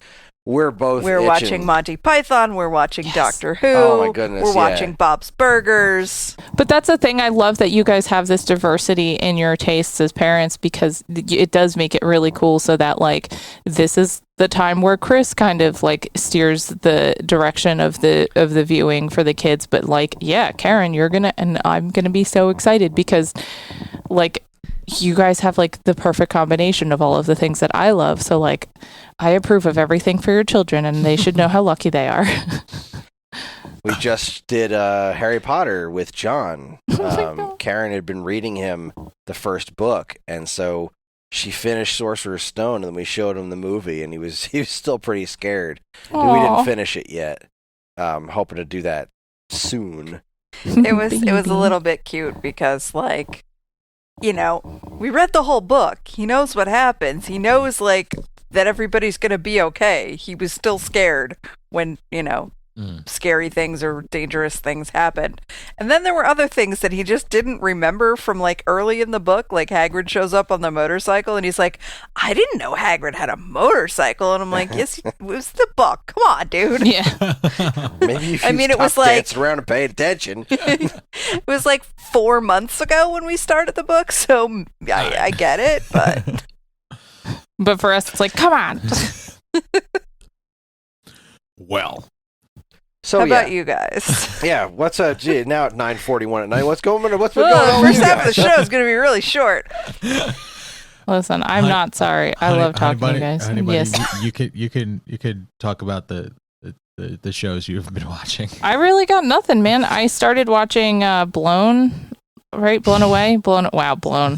Speaker 3: we're both
Speaker 4: We're
Speaker 3: itching.
Speaker 4: watching Monty Python. We're watching Doctor Who.
Speaker 3: Oh, my goodness,
Speaker 4: We're
Speaker 3: yeah.
Speaker 4: watching Bob's Burgers.
Speaker 2: But that's the thing. I love that you guys have this diversity in your tastes as parents because it does make it really cool so that like this is the time where Chris kind of like steers the direction of the viewing for the kids. But like, yeah, Karen, I'm gonna be so excited because like you guys have like the perfect combination of all of the things that I love. So like I approve of everything for your children and they should know how lucky they are.
Speaker 3: We just did Harry Potter with John.
Speaker 2: God.
Speaker 3: Karen had been reading him the first book, and so she finished Sorcerer's Stone, and then we showed him the movie, and he was still pretty scared. And we
Speaker 2: Aw.
Speaker 3: didn't finish it yet. Hoping to do that soon.
Speaker 4: It was a little bit cute because like, we read the whole book. He knows what happens. He knows like that everybody's gonna be okay. He was still scared when, scary things or dangerous things happened. And then there were other things that he just didn't remember from like early in the book. Like Hagrid shows up on the motorcycle and he's like, I didn't know Hagrid had a motorcycle. And I'm like, yes, it was the book. Come on, dude.
Speaker 2: Yeah.
Speaker 3: Maybe if
Speaker 4: I
Speaker 3: you
Speaker 4: mean, it was
Speaker 3: stopped
Speaker 4: like-
Speaker 3: dancing around and paid attention.
Speaker 4: It was like 4 months ago when we started the book, so I get it, but
Speaker 2: But for us, it's like, come on.
Speaker 1: Well,
Speaker 3: So
Speaker 4: how
Speaker 3: yeah,
Speaker 4: about you guys?
Speaker 3: yeah. What's gee, now at 9:41 at night? What's been going
Speaker 4: Well,
Speaker 3: on?
Speaker 4: the
Speaker 3: with
Speaker 4: first
Speaker 3: you
Speaker 4: half of the
Speaker 3: guys?
Speaker 4: show is going to be really short.
Speaker 2: Listen, I'm not sorry. I love talking to you guys. Yes.
Speaker 1: you could talk about the shows you've been watching.
Speaker 2: I really got nothing, man. I started watching Blown, right? Blown Away? Blown.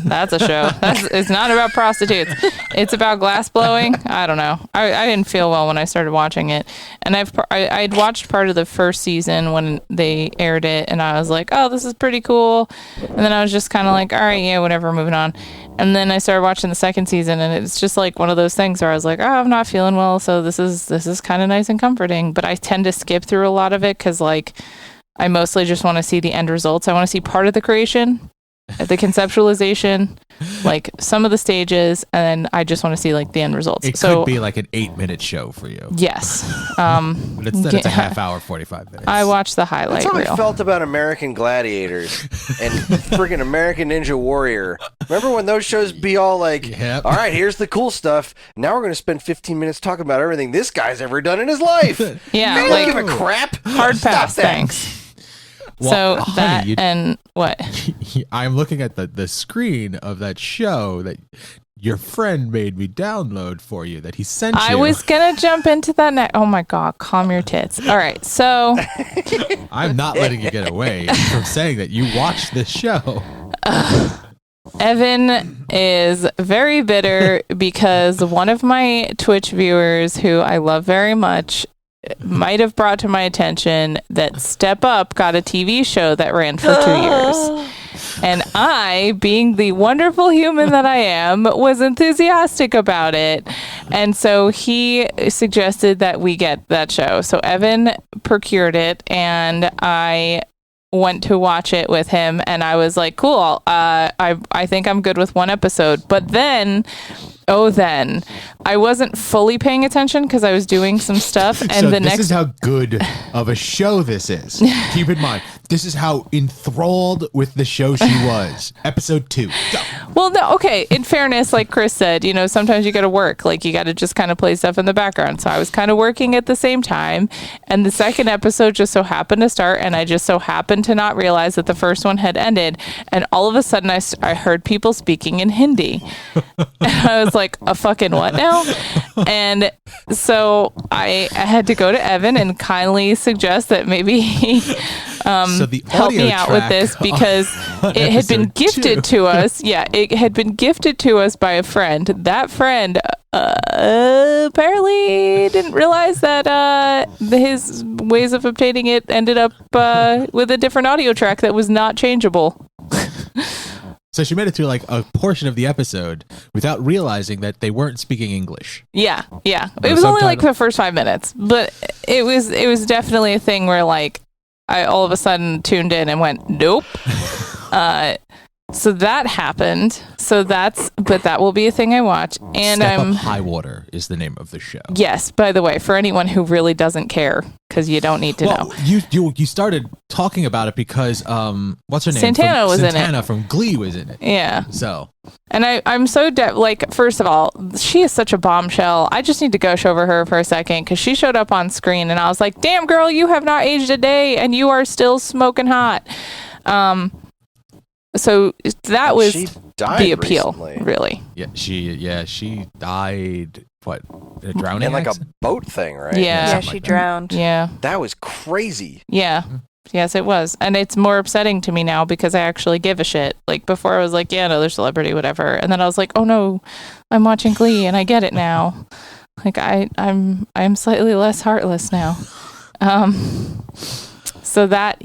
Speaker 2: That's a show. It's not about prostitutes. It's about glass blowing. I don't know. I didn't feel well when I started watching it. And I'd watched part of the first season when they aired it, and I was like, oh, this is pretty cool. And then I was just kind of like, all right, yeah, whatever, moving on. And then I started watching the second season, and it's just like one of those things where I was like, oh, I'm not feeling well, so this is kind of nice and comforting. But I tend to skip through a lot of it because, like, I mostly just want to see the end results. I want to see part of the creation, the conceptualization, like some of the stages, and then I just want to see like the end results.
Speaker 1: It
Speaker 2: So
Speaker 1: could be like an 8-minute show for you,
Speaker 2: yes,
Speaker 1: but instead it's a
Speaker 2: yeah.
Speaker 1: half hour, 45 minutes.
Speaker 2: I watched the highlight
Speaker 3: That's how
Speaker 2: reel.
Speaker 3: I felt about American Gladiators and friggin' American Ninja Warrior. Remember when those shows be all like,
Speaker 1: Yep.
Speaker 3: all right, here's the cool stuff. Now we're going to spend 15 minutes talking about everything this guy's ever done in his life.
Speaker 2: Yeah,
Speaker 3: You
Speaker 2: like
Speaker 3: don't give a crap.
Speaker 2: hard
Speaker 3: Stop
Speaker 2: pass.
Speaker 3: that.
Speaker 2: Thanks.
Speaker 1: Well,
Speaker 2: So
Speaker 1: honey,
Speaker 2: that
Speaker 1: you-
Speaker 2: and what?
Speaker 1: I'm looking at the screen of that show that your friend made me download for you that he sent you.
Speaker 2: I was gonna jump into that next. Oh my god, calm your tits. All right, so
Speaker 1: I'm not letting you get away from saying that you watched this show.
Speaker 2: Evan is very bitter because one of my Twitch viewers, who I love very much, might have brought to my attention that Step Up got a TV show that ran for 2 years. And I, being the wonderful human that I am, was enthusiastic about it. And so he suggested that we get that show. So Evan procured it, and I went to watch it with him, and I was like, cool, I think I'm good with one episode. But then I wasn't fully paying attention because I was doing some stuff, and
Speaker 1: so
Speaker 2: the
Speaker 1: this is how good of a show this is. Keep in mind, this is how enthralled with the show she was. Episode 2. Go.
Speaker 2: Well, no, okay. In fairness, like Chris said, sometimes you got to work. Like, you got to just kind of play stuff in the background. So I was kind of working at the same time. And the second episode just so happened to start. And I just so happened to not realize that the first one had ended. And all of a sudden, I heard people speaking in Hindi. And I was like, a fucking what now? And so I had to go to Evan and kindly suggest that maybe he
Speaker 1: So the
Speaker 2: help me
Speaker 1: audio
Speaker 2: out with
Speaker 1: track
Speaker 2: this because it had been
Speaker 1: episode
Speaker 2: gifted
Speaker 1: 2.
Speaker 2: to us. Yeah, it had been gifted to us by a friend. That friend apparently didn't realize that his ways of obtaining it ended up with a different audio track that was not changeable.
Speaker 1: So she made it through like a portion of the episode without realizing that they weren't speaking English.
Speaker 2: Yeah. It
Speaker 1: No
Speaker 2: was only like
Speaker 1: subtitle?
Speaker 2: the first 5 minutes, but it was definitely a thing where like I all of a sudden tuned in and went, nope. So that happened. But that will be a thing I watch. And
Speaker 1: Step Up High Water is the name of the show.
Speaker 2: yes, by the way, for anyone who really doesn't care, because you don't need to know.
Speaker 1: You started talking about it because what's her name?
Speaker 2: Santana was in it.
Speaker 1: Santana from Glee was in it.
Speaker 2: Yeah.
Speaker 1: So
Speaker 2: And I'm so like, first of all, she is such a bombshell. I just need to gush over her for a second because she showed up on screen and I was like, damn girl, you have not aged a day and you are still smoking hot. So that was
Speaker 3: She died
Speaker 2: the appeal,
Speaker 3: recently.
Speaker 2: really.
Speaker 1: she died what, in a drowning
Speaker 3: in like
Speaker 1: accident?
Speaker 3: a boat thing, right?
Speaker 2: Yeah.
Speaker 4: Yeah,
Speaker 1: something
Speaker 4: she
Speaker 1: like that.
Speaker 4: drowned.
Speaker 2: Yeah.
Speaker 3: That was crazy.
Speaker 2: Yeah. Yes, it was. And it's more upsetting to me now because I actually give a shit. Like before I was like, yeah, another celebrity, whatever. And then I was like, oh no, I'm watching Glee and I get it now. Like I'm slightly less heartless now. So that,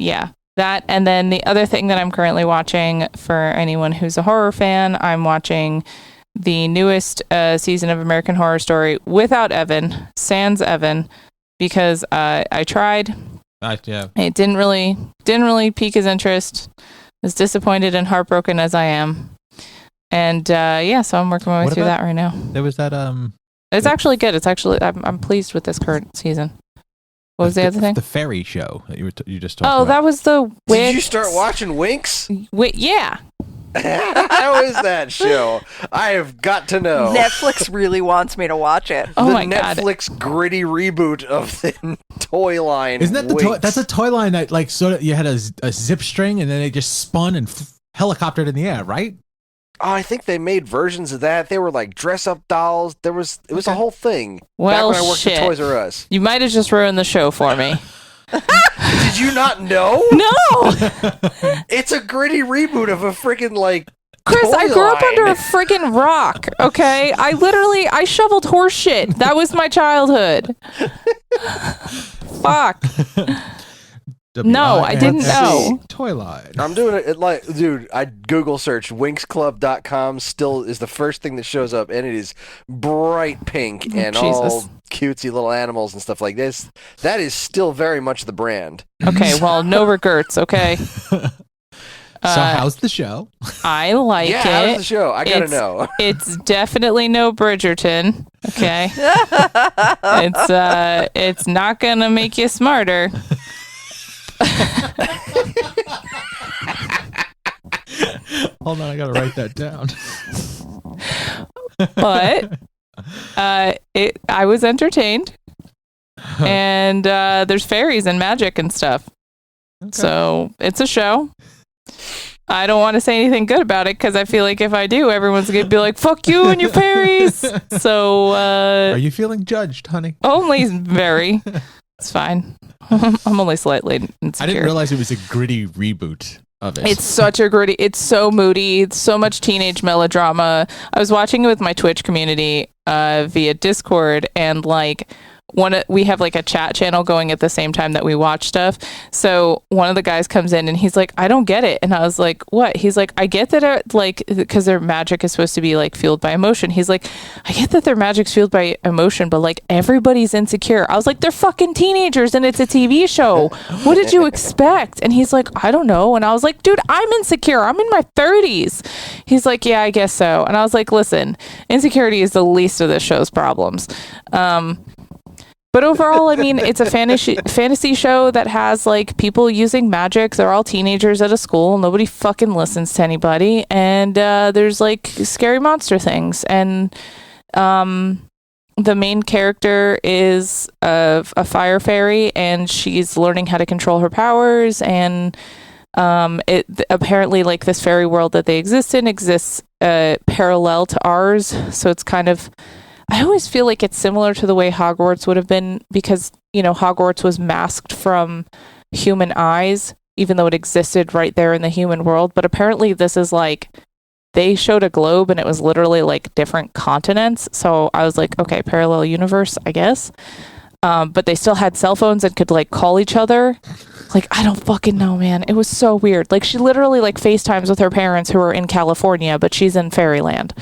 Speaker 2: and then the other thing that I'm currently watching for anyone who's a horror fan, I'm watching the newest season of American Horror Story without Evan, sans Evan, because I tried.
Speaker 1: Yeah.
Speaker 2: It didn't really pique his interest. As disappointed and heartbroken as I am, and so I'm working my way
Speaker 1: What
Speaker 2: through
Speaker 1: about-
Speaker 2: that right now.
Speaker 1: There was that
Speaker 2: It's actually good. It's actually I'm pleased with this current season. What was the other thing?
Speaker 1: The fairy show that you just talked
Speaker 2: Oh,
Speaker 1: about.
Speaker 2: that was the Wix.
Speaker 3: Did you start watching Winx?
Speaker 2: Yeah.
Speaker 3: How is that show? I have got to know.
Speaker 4: Netflix really wants me to watch it.
Speaker 2: Oh
Speaker 3: the
Speaker 2: my God.
Speaker 3: Netflix gritty reboot of the toy line.
Speaker 1: Isn't that the
Speaker 3: Winx.
Speaker 1: toy? That's a toy line that like so you had a zip string and then they just spun and helicoptered in the air, right?
Speaker 3: Oh, I think they made versions of that. They were like dress up dolls. It was a whole thing.
Speaker 2: Well,
Speaker 3: back when I worked
Speaker 2: shit.
Speaker 3: at Toys R Us.
Speaker 2: You might have just ruined the show for me.
Speaker 3: Did you not know?
Speaker 2: No,
Speaker 3: It's a gritty reboot of a freaking like
Speaker 2: Chris,
Speaker 3: toy
Speaker 2: I grew up
Speaker 3: line.
Speaker 2: under a friggin' rock. Okay, I shoveled horse shit. That was my childhood. Fuck. No, I didn't know.
Speaker 1: Toy line.
Speaker 3: I'm doing it like, dude, I Google search winxclub.com still is the first thing that shows up, and it is bright pink and all
Speaker 2: Jesus.
Speaker 3: cutesy little animals and stuff like this. That is still very much the brand.
Speaker 2: Okay, well, no regrets. Okay,
Speaker 1: So how's the show?
Speaker 2: I like
Speaker 3: Yeah,
Speaker 2: it.
Speaker 3: how's the show? I gotta
Speaker 2: It's-
Speaker 3: know.
Speaker 2: It's definitely no Bridgerton. Okay, it's not gonna make you smarter.
Speaker 1: Hold on, I gotta write that down.
Speaker 2: But I was entertained, and there's fairies and magic and stuff. So it's a show. I don't want to say anything good about it because I feel like if I do, everyone's gonna be like, "Fuck you and your fairies." So
Speaker 1: Are you feeling judged, honey?
Speaker 2: only very. It's fine. I'm only slightly insecure.
Speaker 1: I didn't realize it was a gritty reboot of it.
Speaker 2: It's such a gritty. It's so moody. It's so much teenage melodrama. I was watching it with my Twitch community via Discord, and like we have like a chat channel going at the same time that we watch stuff. So one of the guys comes in and he's like, I don't get it. And I was like, what? He's like, I get that like, because their magic is supposed to be like fueled by emotion. He's like, I get that their magic's fueled by emotion, but like everybody's insecure. I was like, they're fucking teenagers and it's a TV show. What did you expect? And he's like, I don't know. And I was like, dude, I'm insecure. I'm in my 30s. He's like, yeah, I guess so. And I was like, listen, insecurity is the least of this show's problems. But overall, I mean, it's a fantasy show that has like people using magic. They're all teenagers at a school. Nobody fucking listens to anybody. And there's like scary monster things. And the main character is a fire fairy, and she's learning how to control her powers. And apparently like this fairy world that they exist in exists parallel to ours. So it's kind of... I always feel like it's similar to the way Hogwarts would have been, because, you know, Hogwarts was masked from human eyes, even though it existed right there in the human world. But apparently this is like, they showed a globe and it was literally like different continents. So I was like, okay, parallel universe, I guess. But they still had cell phones and could like call each other. Like, I don't fucking know, man. It was so weird. Like, she literally like FaceTimes with her parents who are in California, but she's in Fairyland.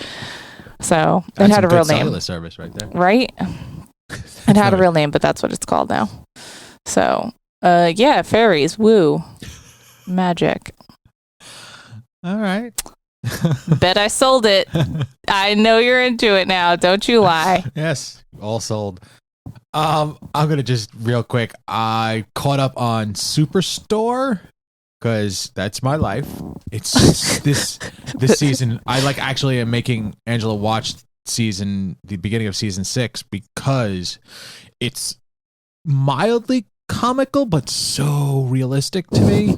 Speaker 2: So it had a real name.
Speaker 1: Cellular service right there.
Speaker 2: Right? It had a real name, but that's what it's called now. So, yeah, fairies. Woo. Magic.
Speaker 1: All right.
Speaker 2: Bet I sold it. I know you're into it now. Don't you lie.
Speaker 1: Yes, all sold. I'm gonna just real quick. I caught up on Superstore because that's my life. It's this season. I like actually am making Angela watch the beginning of season 6 because it's mildly comical but so realistic to me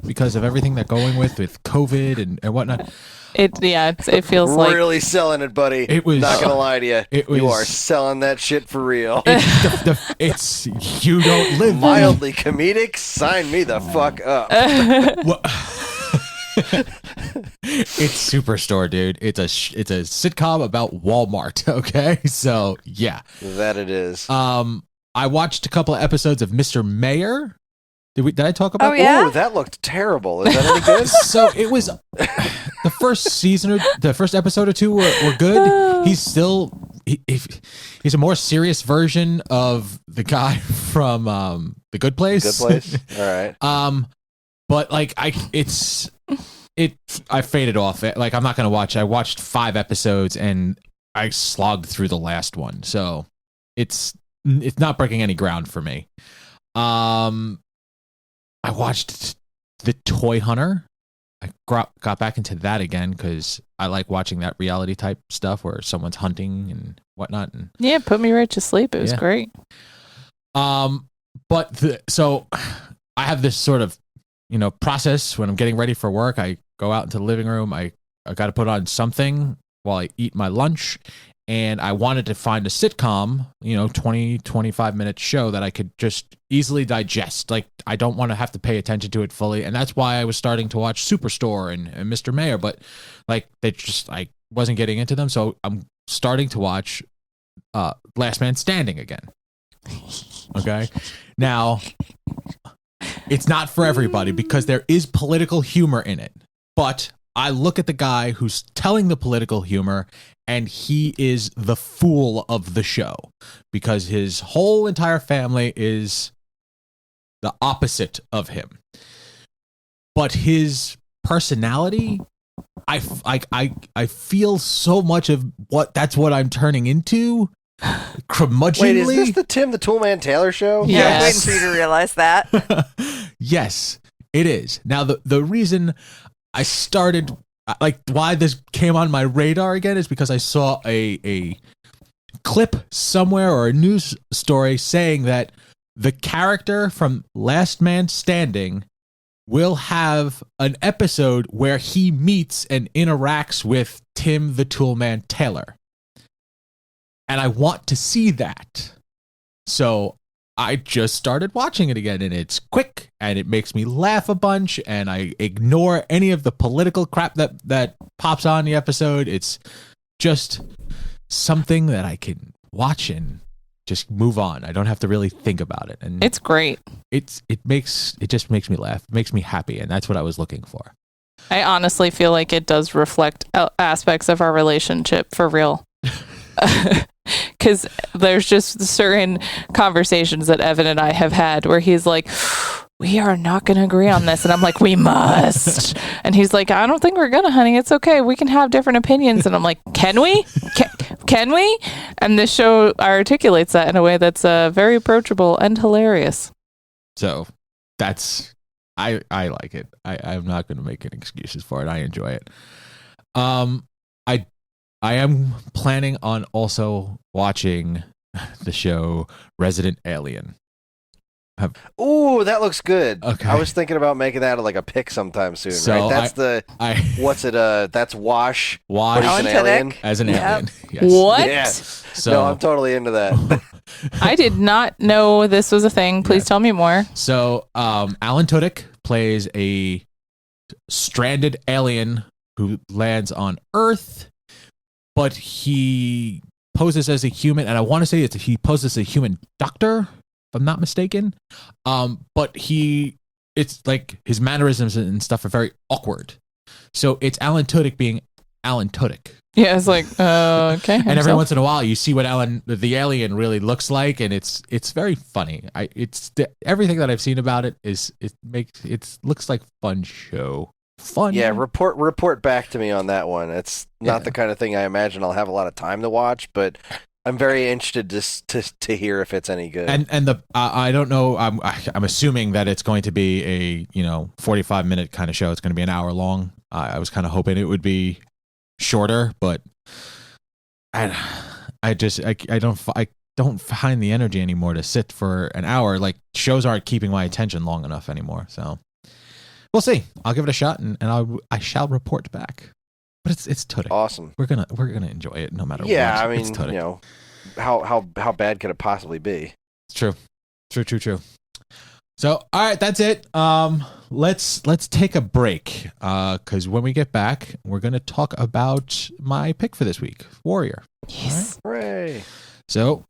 Speaker 1: because of everything they're going with COVID and whatnot.
Speaker 2: It feels like
Speaker 3: really selling it, buddy.
Speaker 1: It was
Speaker 3: not gonna lie to you. You are
Speaker 1: was
Speaker 3: selling that shit for real.
Speaker 1: It's you don't live
Speaker 3: mildly comedic. Sign me the fuck up.
Speaker 1: It's Superstore, dude. It's a sitcom about Walmart. Okay, so yeah,
Speaker 3: that it is.
Speaker 1: I watched a couple of episodes of Mr. Mayor. Did I talk about?
Speaker 4: Oh yeah,
Speaker 3: ooh, that looked terrible. Is that any good?
Speaker 1: So it was the first season or the first episode or two were good. He's still he's a more serious version of the guy from The Good Place.
Speaker 3: Good Place. All right.
Speaker 1: But like I faded off it. Like I'm not gonna watch. I watched 5 episodes and I slogged through the last one. So it's not breaking any ground for me. I watched The Toy Hunter. I got back into that again because I like watching that reality type stuff where someone's hunting and whatnot. And
Speaker 2: yeah, put me right to sleep. It was great.
Speaker 1: So I have this sort of, process when I'm getting ready for work. I go out into the living room. I got to put on something while I eat my lunch. And I wanted to find a sitcom, 20, 25-minute show that I could just easily digest. Like, I don't want to have to pay attention to it fully. And that's why I was starting to watch Superstore and Mr. Mayor. But, like, I wasn't getting into them. So I'm starting to watch Last Man Standing again. Okay? Now, it's not for everybody because there is political humor in it. But I look at the guy who's telling the political humor, and he is the fool of the show because his whole entire family is the opposite of him. But his personality, I feel so much of that's what I'm turning into. Curmudgeonly.
Speaker 3: Wait, is this the Tim the Toolman Taylor show?
Speaker 4: Yeah, I was waiting for you to realize that.
Speaker 1: Yes, it is. Now, the reason I started, like, why this came on my radar again is because I saw a clip somewhere or a news story saying that the character from Last Man Standing will have an episode where he meets and interacts with Tim the Toolman Taylor. And I want to see that. So I just started watching it again, and it's quick, and it makes me laugh a bunch, and I ignore any of the political crap that pops on the episode. It's just something that I can watch and just move on. I don't have to really think about it. And
Speaker 2: It's great.
Speaker 1: it just makes me laugh. It makes me happy, and that's what I was looking for.
Speaker 2: I honestly feel like it does reflect aspects of our relationship for real. Because there's just certain conversations that Evan and I have had where he's like, we are not going to agree on this. And I'm like, we must. And he's like, I don't think we're going to, honey. It's okay. We can have different opinions. And I'm like, can we? Can we? And this show articulates that in a way that's very approachable and hilarious.
Speaker 1: So that's, I like it. I'm not going to make any excuses for it. I enjoy it. I am planning on also watching the show Resident Alien.
Speaker 3: Ooh, that looks good.
Speaker 1: Okay.
Speaker 3: I was thinking about making that like a pick sometime soon.
Speaker 1: So
Speaker 3: right? That's what's it? That's Wash.
Speaker 1: Wash
Speaker 3: as an alien.
Speaker 1: As an
Speaker 4: Yep.
Speaker 1: alien. Yes.
Speaker 2: What?
Speaker 3: Yeah.
Speaker 1: So
Speaker 3: No, I'm totally into that.
Speaker 2: I did not know this was a thing. Please tell me more.
Speaker 1: So Alan Tudyk plays a stranded alien who lands on Earth, but he poses as a human, and I want to say he poses as a human doctor, if I'm not mistaken. But it's like his mannerisms and stuff are very awkward. So it's Alan Tudyk being Alan Tudyk.
Speaker 2: Yeah, it's like, okay.
Speaker 1: And every once in a while, you see what the alien really looks like, and it's very funny. Everything that I've seen about it looks like fun show. Fun.
Speaker 3: Yeah, report back to me on that one. It's not the kind of thing I imagine I'll have a lot of time to watch, but I'm very interested to hear if it's any good.
Speaker 1: And I don't know. I'm assuming that it's going to be a 45-minute kind of show. It's going to be an hour long. I was kind of hoping it would be shorter, but I don't find the energy anymore to sit for an hour. Like, shows aren't keeping my attention long enough anymore. So we'll see. I'll give it a shot, and I shall report back. But it's Tudyk.
Speaker 3: Awesome.
Speaker 1: We're gonna enjoy it no matter what.
Speaker 3: Yeah, I
Speaker 1: It's
Speaker 3: mean,
Speaker 1: Tudyk.
Speaker 3: how bad could it possibly be?
Speaker 1: It's true. So, all right, that's it. Let's take a break. Because when we get back, we're gonna talk about my pick for this week, Warrior.
Speaker 2: Yes.
Speaker 3: Hooray!
Speaker 1: So,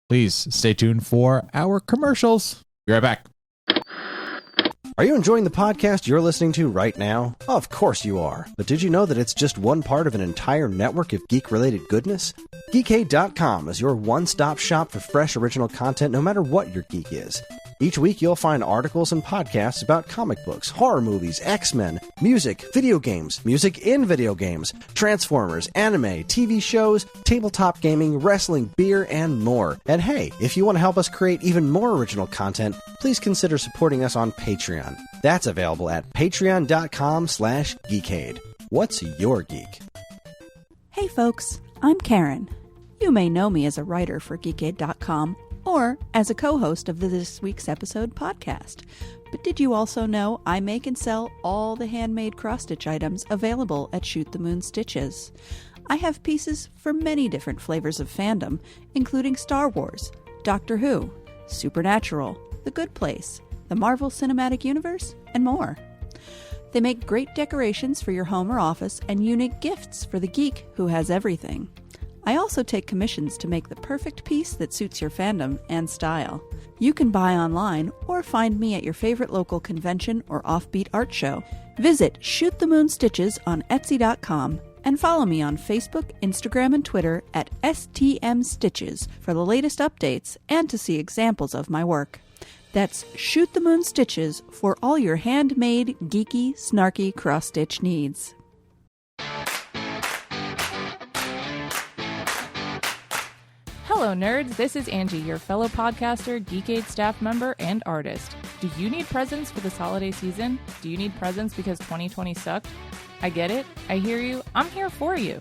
Speaker 1: please stay tuned for our commercials. Be right back.
Speaker 5: Are you enjoying the podcast you're listening to right now? Of course you are. But did you know that it's just one part of an entire network of geek-related goodness? Geekade.com is your one-stop shop for fresh original content no matter what your geek is. Each week you'll find articles and podcasts about comic books, horror movies, X-Men, music, video games, music in video games, Transformers, anime, TV shows, tabletop gaming, wrestling, beer, and more. And hey, if you want to help us create even more original content, please consider supporting us on Patreon. That's available at patreon.com/geekade. What's your geek?
Speaker 6: Hey folks, I'm Karen. You may know me as a writer for Geekade.com or as a co-host of the This Week's Episode podcast. But did you also know I make and sell all the handmade cross-stitch items available at Shoot the Moon Stitches? I have pieces for many different flavors of fandom, including Star Wars, Doctor Who, Supernatural, The Good Place, the Marvel Cinematic Universe, and more. They make great decorations for your home or office and unique gifts for the geek who has everything. I also take commissions to make the perfect piece that suits your fandom and style. You can buy online or find me at your favorite local convention or offbeat art show. Visit Shoot the Moon Stitches on Etsy.com and follow me on Facebook, Instagram, and Twitter at STM Stitches for the latest updates and to see examples of my work. That's Shoot the Moon Stitches for all your handmade, geeky, snarky cross-stitch needs.
Speaker 2: Hello, nerds. This is Angie, your fellow podcaster, Geekade staff member, and artist. Do you need presents for this holiday season? Do you need presents because 2020 sucked? I get it. I hear you. I'm here for you.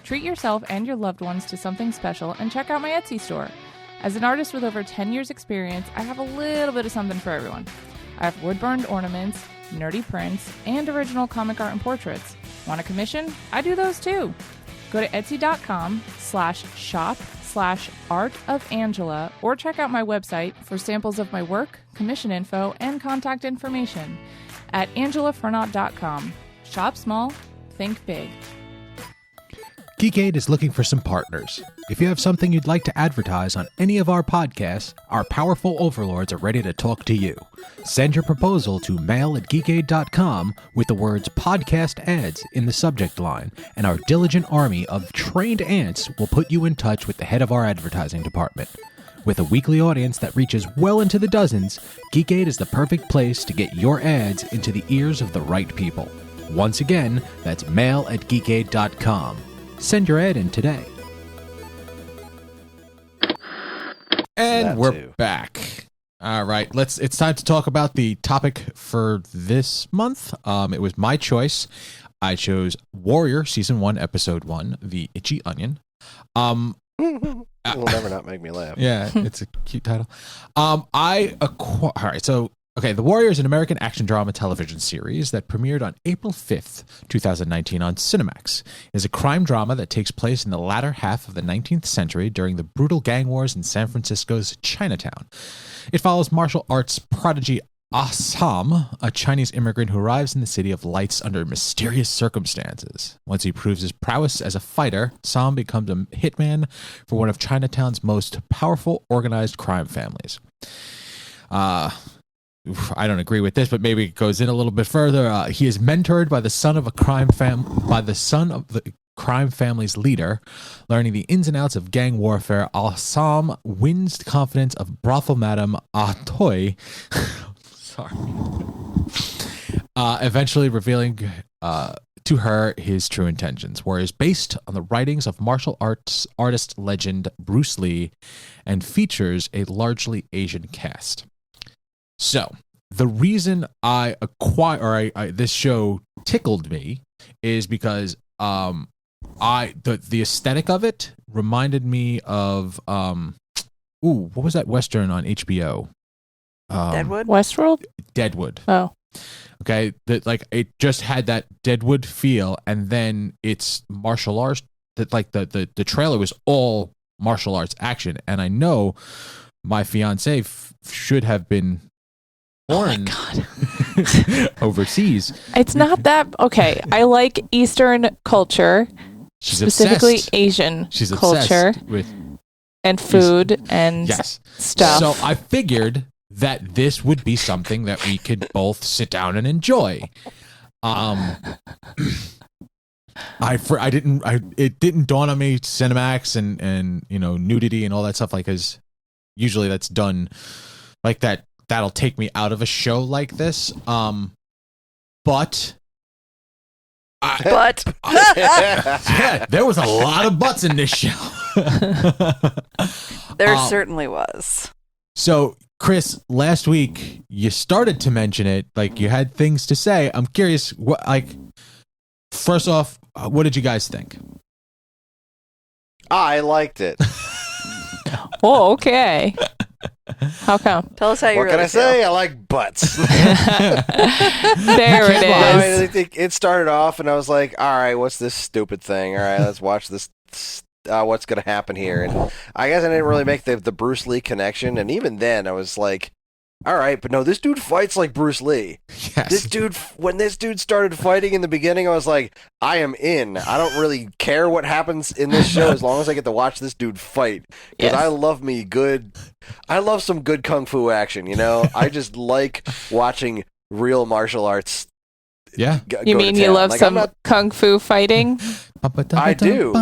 Speaker 2: Treat yourself and your loved ones to something special and check out my Etsy store. As an artist with over 10 years experience, I have a little bit of something for everyone. I have wood-burned ornaments, nerdy prints, and original comic art and portraits. Want a commission? I do those too. Go to etsy.com/shop/artofangela or check out my website for samples of my work, commission info, and contact information at angelafernot.com. Shop small, think big.
Speaker 1: Geekade is looking for some partners. If you have something you'd like to advertise on any of our podcasts, our powerful overlords are ready to talk to you. Send your proposal to mail@geekade.com with the words podcast ads in the subject line, and our diligent army of trained ants will put you in touch with the head of our advertising department. With a weekly audience that reaches well into the dozens, Geekade is the perfect place to get your ads into the ears of the right people. Once again, that's mail@geekade.com. Send your ad in today. And
Speaker 3: That
Speaker 1: we're
Speaker 3: too.
Speaker 1: back. All right, it's time to talk about the topic for this month. It was my choice. I chose Warrior Season 1, Episode 1, The Itchy Onion.
Speaker 3: It'll never not make me laugh.
Speaker 1: Yeah, it's a cute title. All right, so The Warrior is an American action drama television series that premiered on April 5th, 2019 on Cinemax. It is a crime drama that takes place in the latter half of the 19th century during the brutal gang wars in San Francisco's Chinatown. It follows martial arts prodigy Sam, a Chinese immigrant who arrives in the City of Lights under mysterious circumstances. Once he proves his prowess as a fighter, Sam becomes a hitman for one of Chinatown's most powerful organized crime families. I don't agree with this, but maybe it goes in a little bit further. He is mentored by the son of the crime family's leader. Learning the ins and outs of gang warfare, Sam wins the confidence of brothel madam Toy. Sorry. Eventually revealing to her his true intentions. Warrior is based on the writings of martial arts artist legend Bruce Lee and features a largely Asian cast. So, the reason this show tickled me is because the aesthetic of it reminded me of what was that Western on HBO?
Speaker 4: Deadwood?
Speaker 2: Westworld?
Speaker 1: Deadwood.
Speaker 2: Oh.
Speaker 1: Okay, it just had that Deadwood feel, and then it's martial arts. That the trailer was all martial arts action, and I know my fiance should have been born overseas.
Speaker 2: It's not that okay. I like Eastern culture,
Speaker 1: She's
Speaker 2: specifically
Speaker 1: obsessed.
Speaker 2: Asian
Speaker 1: She's
Speaker 2: culture
Speaker 1: obsessed with
Speaker 2: and food and
Speaker 1: yes
Speaker 2: stuff.
Speaker 1: So I figured that this would be something that we could both sit down and enjoy. It didn't dawn on me Cinemax and nudity and all that stuff, because usually that's done like that. That'll take me out of a show like this. But yeah, there was a lot of butts in this show.
Speaker 4: There certainly was.
Speaker 1: So, Chris, last week you started to mention it, like you had things to say. I'm curious, first off, what did you guys think?
Speaker 3: I liked it.
Speaker 2: Oh, okay. How come?
Speaker 4: Tell us how you
Speaker 3: What
Speaker 4: really
Speaker 3: can I
Speaker 4: feel.
Speaker 3: say? I like butts.
Speaker 2: There it is.
Speaker 3: I think it started off, and I was like, "All right, what's this stupid thing? All right, let's watch this. What's going to happen here?" And I guess I didn't really make the Bruce Lee connection, and even then, I was like, "All right, but no, this dude fights like Bruce Lee."
Speaker 1: Yes.
Speaker 3: When this dude started fighting in the beginning, I was like, "I am in. I don't really care what happens in this show as long as I get to watch this dude fight." Because
Speaker 2: Yes.
Speaker 3: I love some good kung fu action. I just like watching real martial arts.
Speaker 1: Yeah.
Speaker 2: You mean you love some kung fu fighting?
Speaker 3: I do.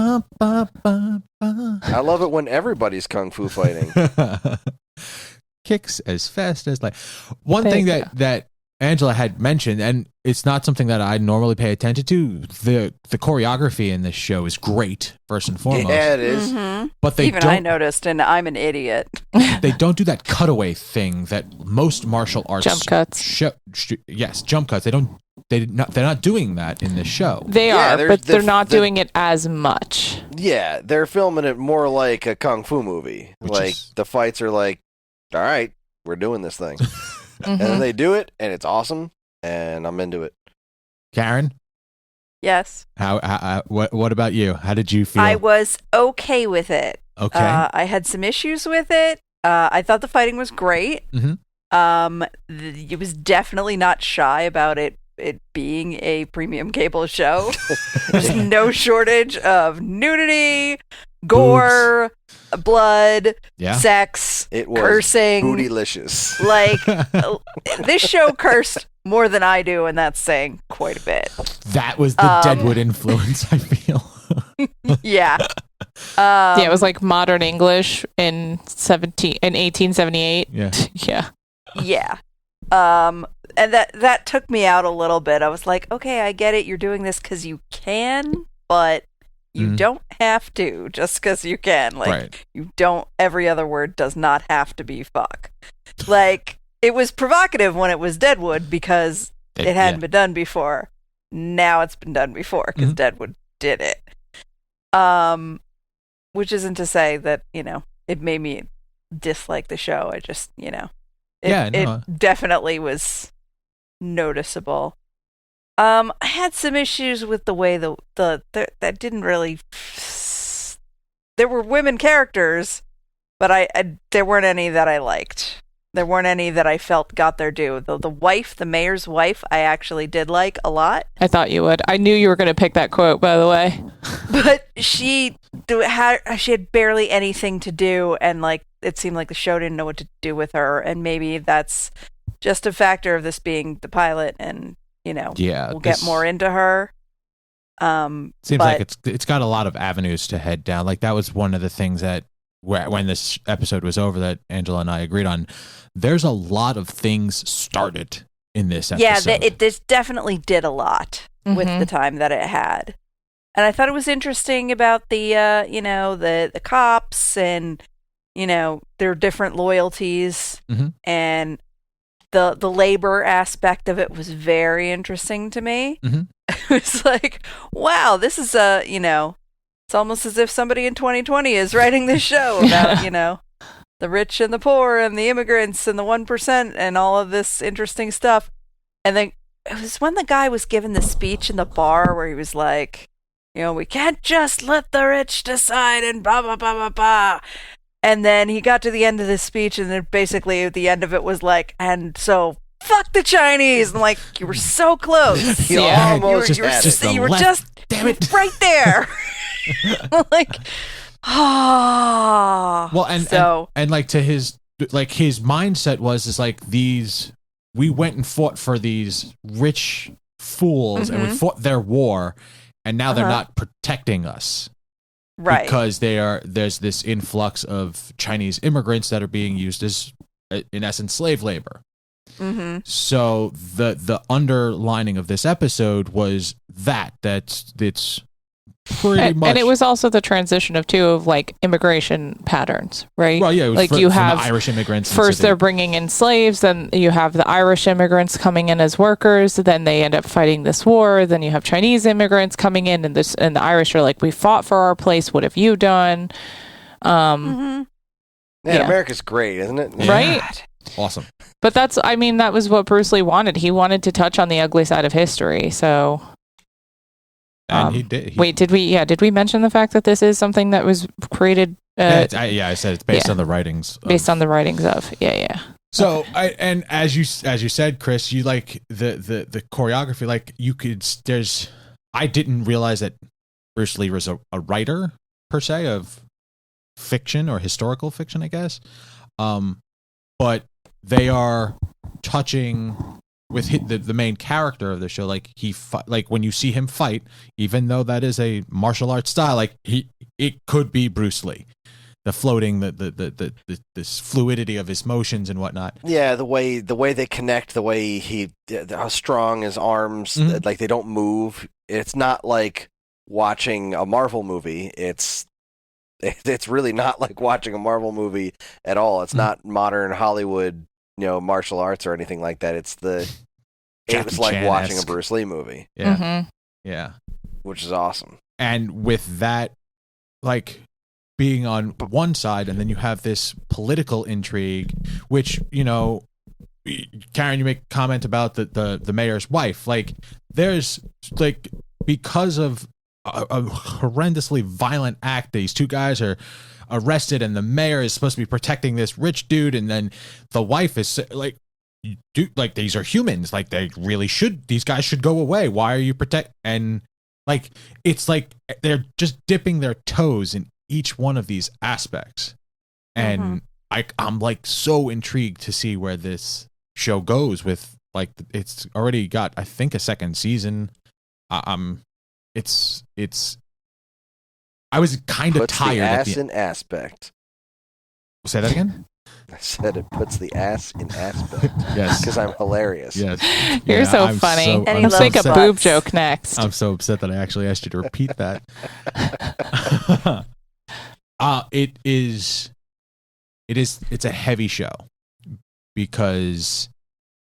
Speaker 3: I love it when everybody's kung fu fighting.
Speaker 1: Kicks as fast as one thing that Angela had mentioned, and it's not something that I normally pay attention to. The choreography in this show is great, first and foremost.
Speaker 3: Yeah, it is.
Speaker 4: Mhm.
Speaker 1: But they
Speaker 4: Even
Speaker 1: don't.
Speaker 4: I noticed, and I'm an idiot.
Speaker 1: They don't do that cutaway thing that most martial arts
Speaker 2: Jump cuts.
Speaker 1: Yes, jump cuts. They're not doing that in this show.
Speaker 2: They
Speaker 3: Yeah,
Speaker 2: are,
Speaker 3: there's
Speaker 2: but they're not
Speaker 3: the-
Speaker 2: doing it as much.
Speaker 3: Yeah, they're filming it more like a kung fu movie. The fights are like, all right, we're doing this thing. And then they do it, and it's awesome, and I'm into it.
Speaker 1: Karen,
Speaker 4: Yes.
Speaker 1: what about you? How did you feel?
Speaker 4: I was okay with it.
Speaker 1: Okay.
Speaker 4: I had some issues with it. I thought the fighting was great.
Speaker 1: Mhm.
Speaker 4: It was definitely not shy about it it being a premium cable show. There's no shortage of nudity, gore, blood, sex,
Speaker 3: it was
Speaker 4: cursing.
Speaker 3: Bootylicious.
Speaker 4: Like, this show cursed more than I do, and that's saying quite a bit.
Speaker 1: That was the Deadwood influence, I feel.
Speaker 4: Yeah.
Speaker 2: Yeah, it was like modern English in 1878.
Speaker 1: Yeah.
Speaker 2: Yeah.
Speaker 4: Yeah. And that took me out a little bit. I was like, okay, I get it. You're doing this because you can, but you don't have to just because you can. Like, you don't, every other word does not have to be fuck. Like, it was provocative when it was Deadwood because it hadn't been done before. Now it's been done before because Deadwood did it. Which isn't to say that, it made me dislike the show. I just, it definitely was noticeable. I had some issues with the way that didn't really. There were women characters, but there weren't any that I liked. There weren't any that I felt got their due. The wife, the mayor's wife, I actually did like a lot.
Speaker 2: I thought you would. I knew you were going to pick that quote, by the way.
Speaker 4: But she had barely anything to do, and like it seemed like the show didn't know what to do with her. And maybe that's just a factor of this being the pilot, and we'll get more into her.
Speaker 1: Seems like it's got a lot of avenues to head down. Like that was one of the things that when this episode was over that Angela and I agreed on. There's a lot of things started in this episode.
Speaker 4: Yeah, this definitely did a lot with the time that it had. And I thought it was interesting about the the cops and their different loyalties, and the labor aspect of it was very interesting to me. It was like, wow, this is it's almost as if somebody in 2020 is writing this show about the rich and the poor and the immigrants and the 1% and all of this interesting stuff. And then it was when the guy was giving the speech in the bar where he was like, we can't just let the rich decide and blah, blah, blah, blah, blah. And then he got to the end of the speech, and then basically at the end of it was like, and so fuck the Chinese. And like, you were so close.
Speaker 3: You almost
Speaker 4: you were just damn it, right there. Like,
Speaker 1: well, and like to his mindset was like we went and fought for these rich fools and we fought their war, and now they're not protecting us,
Speaker 4: right?
Speaker 1: Because there's this influx of Chinese immigrants that are being used as, in essence, slave labor. So the underlining of this episode was that's pretty much,
Speaker 2: and it was also the transition of like immigration patterns, right?
Speaker 1: Well, yeah,
Speaker 2: like you have
Speaker 1: Irish immigrants.
Speaker 2: First, they're bringing in slaves, then you have the Irish immigrants coming in as workers. Then they end up fighting this war. Then you have Chinese immigrants coming in, and the Irish are like, "We fought for our place. What have you done?"
Speaker 3: Man, America's great, isn't it?
Speaker 2: Right?
Speaker 1: Awesome.
Speaker 2: But that was what Bruce Lee wanted. He wanted to touch on the ugly side of history. So.
Speaker 1: And he did.
Speaker 2: Wait, did we mention the fact that this is something that was created?
Speaker 1: I said it's based on the writings.
Speaker 2: Based on the writings of, yeah.
Speaker 1: So, and as you said, Chris, you like the choreography. Like I didn't realize that Bruce Lee was a writer per se of fiction or historical fiction, I guess. But they are touching with the main character of the show, like like when you see him fight, even though that is a martial arts style, like it could be Bruce Lee, the floating, this fluidity of his motions and whatnot.
Speaker 3: Yeah, the way they connect, the way how strong his arms, like they don't move. It's not like watching a Marvel movie. It's really not like watching a Marvel movie at all. It's not modern Hollywood, martial arts or anything like that. It's like watching a Bruce Lee movie.
Speaker 1: Yeah. Yeah.
Speaker 3: Which is awesome.
Speaker 1: And with that, like being on one side, and then you have this political intrigue, which, Karen, you make a comment about the mayor's wife. Like there's like, because of a horrendously violent act, these two guys are arrested, and the mayor is supposed to be protecting this rich dude, and then the wife is like, you do, like, these are humans, like these guys should go away. Why are you and like, it's like they're just dipping their toes in each one of these aspects. And I'm like so intrigued to see where this show goes with, like, it's already got, I think, a second season. It's I was kind of
Speaker 3: Puts
Speaker 1: tired
Speaker 3: the
Speaker 1: at
Speaker 3: ass
Speaker 1: the
Speaker 3: in aspect.
Speaker 1: Say that again.
Speaker 3: I said it puts the ass in aspect.
Speaker 1: Yes,
Speaker 3: Because I'm hilarious.
Speaker 1: yes.
Speaker 2: You're so
Speaker 1: I'm
Speaker 2: funny.
Speaker 1: so-
Speaker 4: And he
Speaker 1: I'm
Speaker 2: Let's
Speaker 1: so
Speaker 2: make a
Speaker 1: upset.
Speaker 2: boob joke next.
Speaker 1: I'm so upset that I actually asked you to repeat that. It's a heavy show because,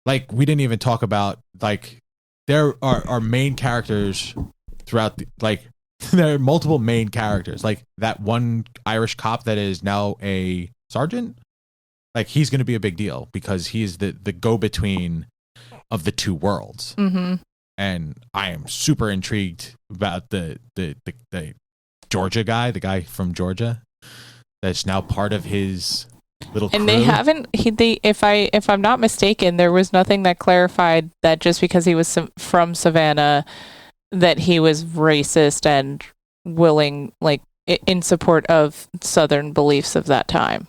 Speaker 1: like, we didn't even talk about, like, there are main characters throughout the, like, there are multiple main characters, like that one Irish cop that is now a sergeant. Like, he's going to be a big deal because he's the go-between of the two worlds.
Speaker 2: Mm-hmm.
Speaker 1: And I am super intrigued about the Georgia guy, the guy from Georgia, that's now part of his little crew.
Speaker 2: And they haven't. If I'm not mistaken, there was nothing that clarified that just because he was from Savannah, that he was racist and willing, like, in support of Southern beliefs of that time.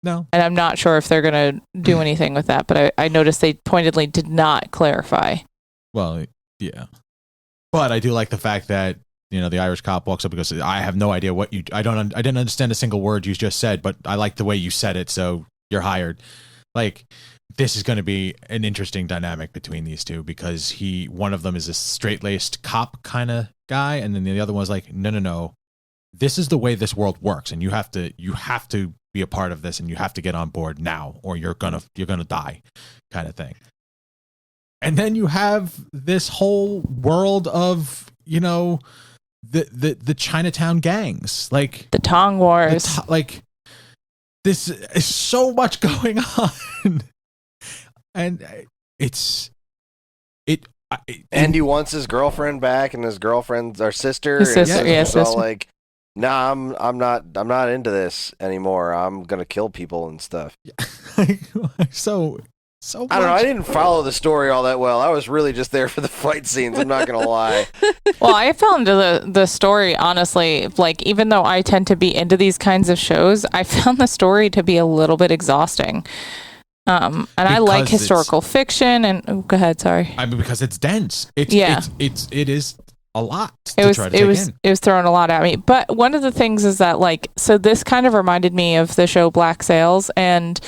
Speaker 1: No.
Speaker 2: And I'm not sure if they're going to do anything with that, but I noticed they pointedly did not clarify.
Speaker 1: Well, yeah. But I do like the fact that, you know, the Irish cop walks up and goes, I have no idea what I didn't understand a single word you just said, but I like the way you said it, so you're hired. Like, this is going to be an interesting dynamic between these two because one of them is a straight-laced cop kind of guy, and then the other one's like, no. This is the way this world works, and you have to be a part of this, and you have to get on board now, or you're gonna die, kind of thing. And then you have this whole world of, you know, the Chinatown gangs, like
Speaker 2: The Tong Wars.
Speaker 1: like, this is so much going on, and
Speaker 3: Andy wants his girlfriend back, and his girlfriend's our sister.
Speaker 2: His sister,
Speaker 3: and
Speaker 2: yeah,
Speaker 3: it's all
Speaker 2: sister.
Speaker 3: like, nah, I'm not into this anymore. I'm gonna kill people and stuff.
Speaker 1: so much.
Speaker 3: I don't know. I didn't follow the story all that well. I was really just there for the fight scenes. I'm not gonna lie.
Speaker 2: Well, I found the story, honestly, like, even though I tend to be into these kinds of shows, I found the story to be a little bit exhausting. And I like
Speaker 1: Because
Speaker 2: historical fiction. And go ahead, sorry.
Speaker 1: I mean, because it's dense. It is a lot
Speaker 2: It
Speaker 1: to
Speaker 2: was
Speaker 1: try to take in.
Speaker 2: it was throwing a lot at me. But one of the things is that, like, so this kind of reminded me of the show Black Sails, and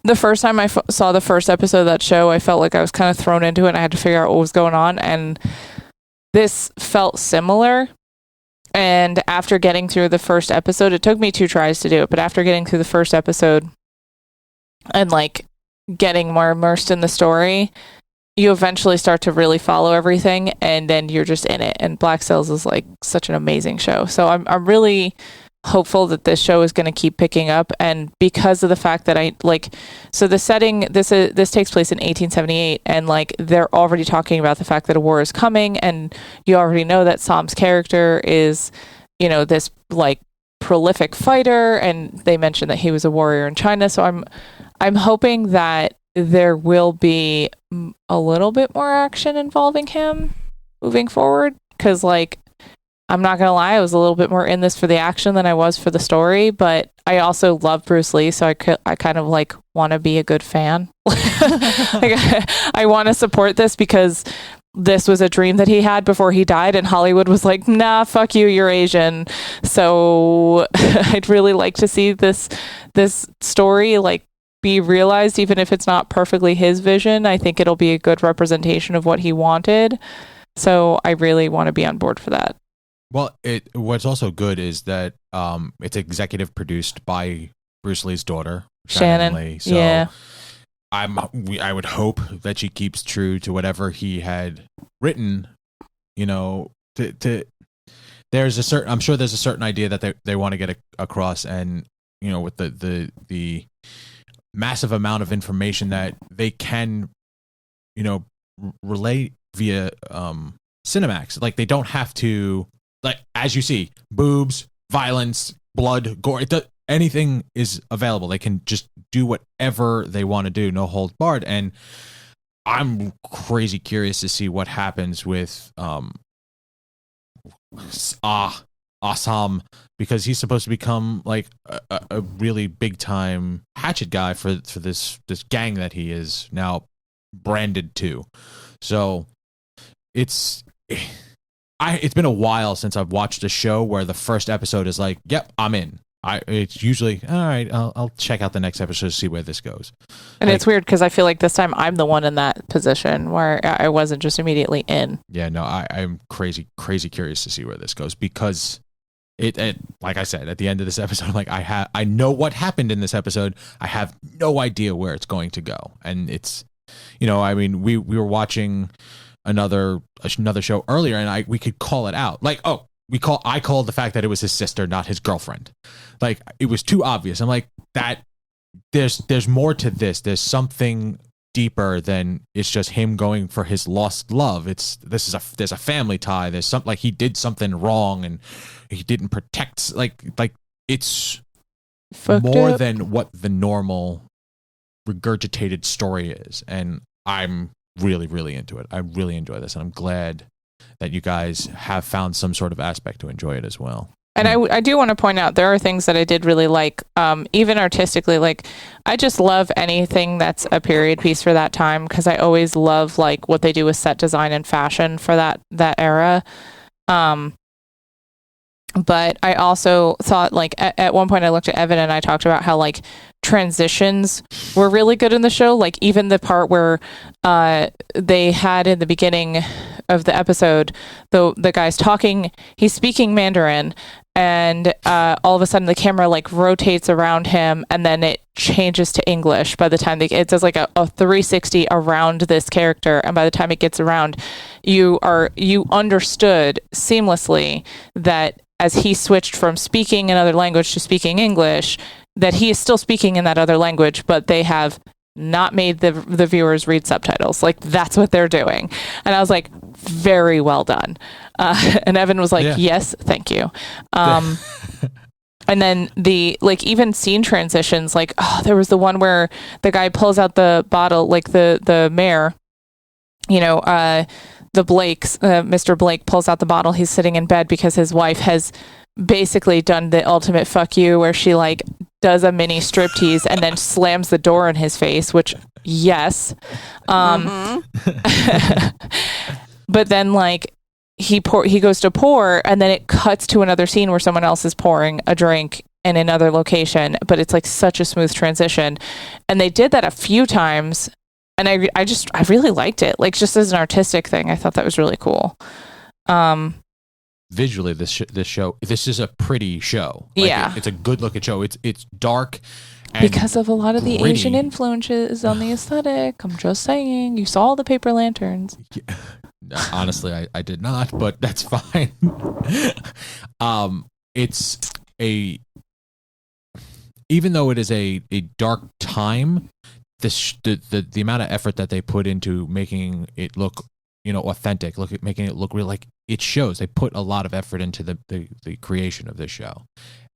Speaker 2: the first time I saw the first episode of that show, I felt like I was kind of thrown into it and I had to figure out what was going on, and this felt similar. And after getting through the first episode, it took me 2 tries to do it, but after getting through the first episode and, like, getting more immersed in the story, you eventually start to really follow everything, and then you're just in it. And Black Sails is, like, such an amazing show. So I'm really hopeful that this show is going to keep picking up, and because of the fact that so the setting, this takes place in 1878, and, like, they're already talking about the fact that a war is coming, and you already know that Sam's character is, you know, this, like, prolific fighter, and they mentioned that he was a warrior in China. So I'm hoping that there will be a little bit more action involving him moving forward, because, like, I'm not gonna lie, I was a little bit more in this for the action than I was for the story, but I also love Bruce Lee, so I kind of, like, want to be a good fan. Like, I want to support this because this was a dream that he had before he died, and Hollywood was like, nah, fuck you, you're Asian. So I'd really like to see this story, like, be realized, even if it's not perfectly his vision. I think it'll be a good representation of what he wanted. So I really want to be on board for that.
Speaker 1: Well, what's also good is that it's executive produced by Bruce Lee's daughter, Shannon Lee. So
Speaker 2: yeah.
Speaker 1: I would hope that she keeps true to whatever he had written. You know, there's a certain, I'm sure there's a certain idea that they want to get across, and, you know, with the massive amount of information that they can, you know, relay via Cinemax. Like, they don't have to, like, as you see, boobs, violence, blood, gore. anything is available. They can just do whatever they want to do, no holds barred. And I'm crazy curious to see what happens with Assam, because he's supposed to become like a really big time hatchet guy for this gang that he is now branded to. So it's been a while since I've watched a show where the first episode is like, yep, I'm in. It's usually, all right, I'll check out the next episode to see where this goes.
Speaker 2: And it's weird because I feel like this time I'm the one in that position where I wasn't just immediately in.
Speaker 1: Yeah, no, I'm crazy curious to see where this goes, because it like I said, at the end of this episode, like I know what happened in this episode. I have no idea where it's going to go. And it's, I mean, we were watching another show earlier, and we could call it out. Like, I called the fact that it was his sister, not his girlfriend. Like, it was too obvious. I'm like, that there's more to this. There's something deeper than it's just him going for his lost love. There's a family tie. There's something, like he did something wrong and he didn't protect, like it's
Speaker 2: Fucked
Speaker 1: more
Speaker 2: up.
Speaker 1: than what the normal regurgitated story is. And I'm really, really into it. I really enjoy this, and I'm glad that you guys have found some sort of aspect to enjoy it as well.
Speaker 2: And I do want to point out there are things that I did really like, even artistically. Like, I just love anything that's a period piece for that time, because I always love like what they do with set design and fashion for that era. But I also thought, like, at one point I looked at Evan and I talked about how like transitions were really good in the show. Like, even the part where they had in the beginning of the episode, the guy's talking, he's speaking Mandarin, and all of a sudden the camera like rotates around him, and then it changes to English. By the time it does like a 360 around this character, and by the time it gets around, you understood seamlessly that as he switched from speaking another language to speaking English, that he is still speaking in that other language, but they have not made the viewers read subtitles. Like, that's what they're doing. And I was like, very well done. And Evan was like, yes, thank you. And then the, like, even scene transitions, like, there was the one where the guy pulls out the bottle, like the mayor, the Blakes, Mr. Blake pulls out the bottle. He's sitting in bed because his wife has basically done the ultimate fuck you, where she like does a mini striptease and then slams the door in his face, which yes. But then like he goes to pour, and then it cuts to another scene where someone else is pouring a drink in another location, but it's like such a smooth transition. And they did that a few times. And I really liked it. Like, just as an artistic thing, I thought that was really cool.
Speaker 1: Visually, this is a pretty show. Like,
Speaker 2: yeah,
Speaker 1: it's a good looking show. It's dark, and
Speaker 2: because of a lot of the
Speaker 1: gritty.
Speaker 2: Asian influences on the aesthetic. I'm just saying. You saw the paper lanterns.
Speaker 1: Yeah. Honestly, I did not, but that's fine. It's even though it is a dark time, the amount of effort that they put into making it look, authentic, making it look real, like it shows. They put a lot of effort into the creation of this show,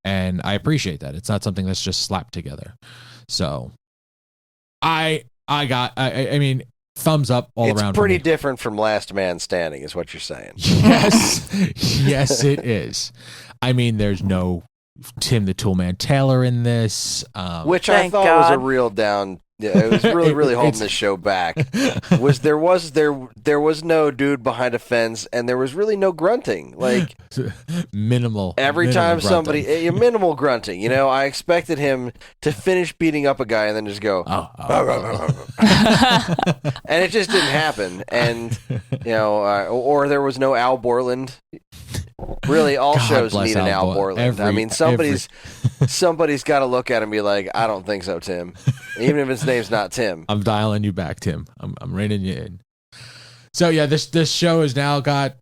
Speaker 1: and I appreciate that. It's not something that's just slapped together. So, I mean, thumbs up all around.
Speaker 3: It's pretty different from Last Man Standing, is what you're saying.
Speaker 1: Yes, yes, it is. I mean, there's no Tim the Toolman Taylor in this,
Speaker 3: which I thought was a real down. Yeah, it was really, really holding this show back. There was no dude behind a fence, and there was really no grunting. Like
Speaker 1: minimal.
Speaker 3: Every time somebody, minimal grunting. I expected him to finish beating up a guy and then just go, and it just didn't happen. And or there was no Al Borland. Really, all shows need an Al Borland. I mean, somebody's got to look at him and be like, I don't think so, Tim. Even if his name's not Tim.
Speaker 1: I'm dialing you back, Tim. I'm reining you in. So yeah, this show has now got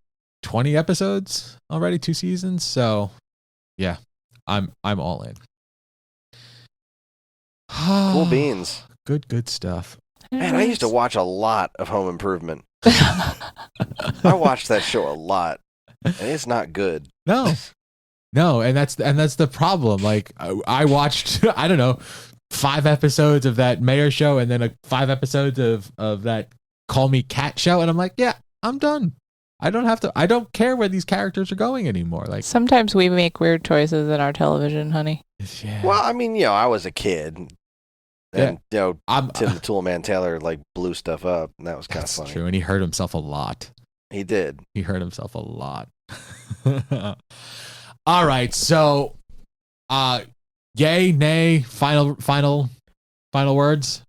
Speaker 1: 20 episodes already, 2 seasons. So yeah, I'm all in.
Speaker 3: Cool beans.
Speaker 1: Good stuff.
Speaker 3: Man, I used to watch a lot of Home Improvement. I watched that show a lot. And it's not good.
Speaker 1: No, No, and that's the problem. Like I watched, I don't know, 5 episodes of that Mayor show, and then 5 episodes of that Call Me Cat show, and I'm like, yeah, I'm done. I don't care where these characters are going anymore. Like
Speaker 2: Sometimes we make weird choices in our television, honey.
Speaker 1: yeah.
Speaker 3: Well, I mean, I was a kid, and Tim the Tool Man Taylor like blew stuff up, and that was kind of
Speaker 1: that's
Speaker 3: funny.
Speaker 1: true, and he hurt himself a lot.
Speaker 3: He did.
Speaker 1: He hurt himself a lot. All right, so yay, nay, final words.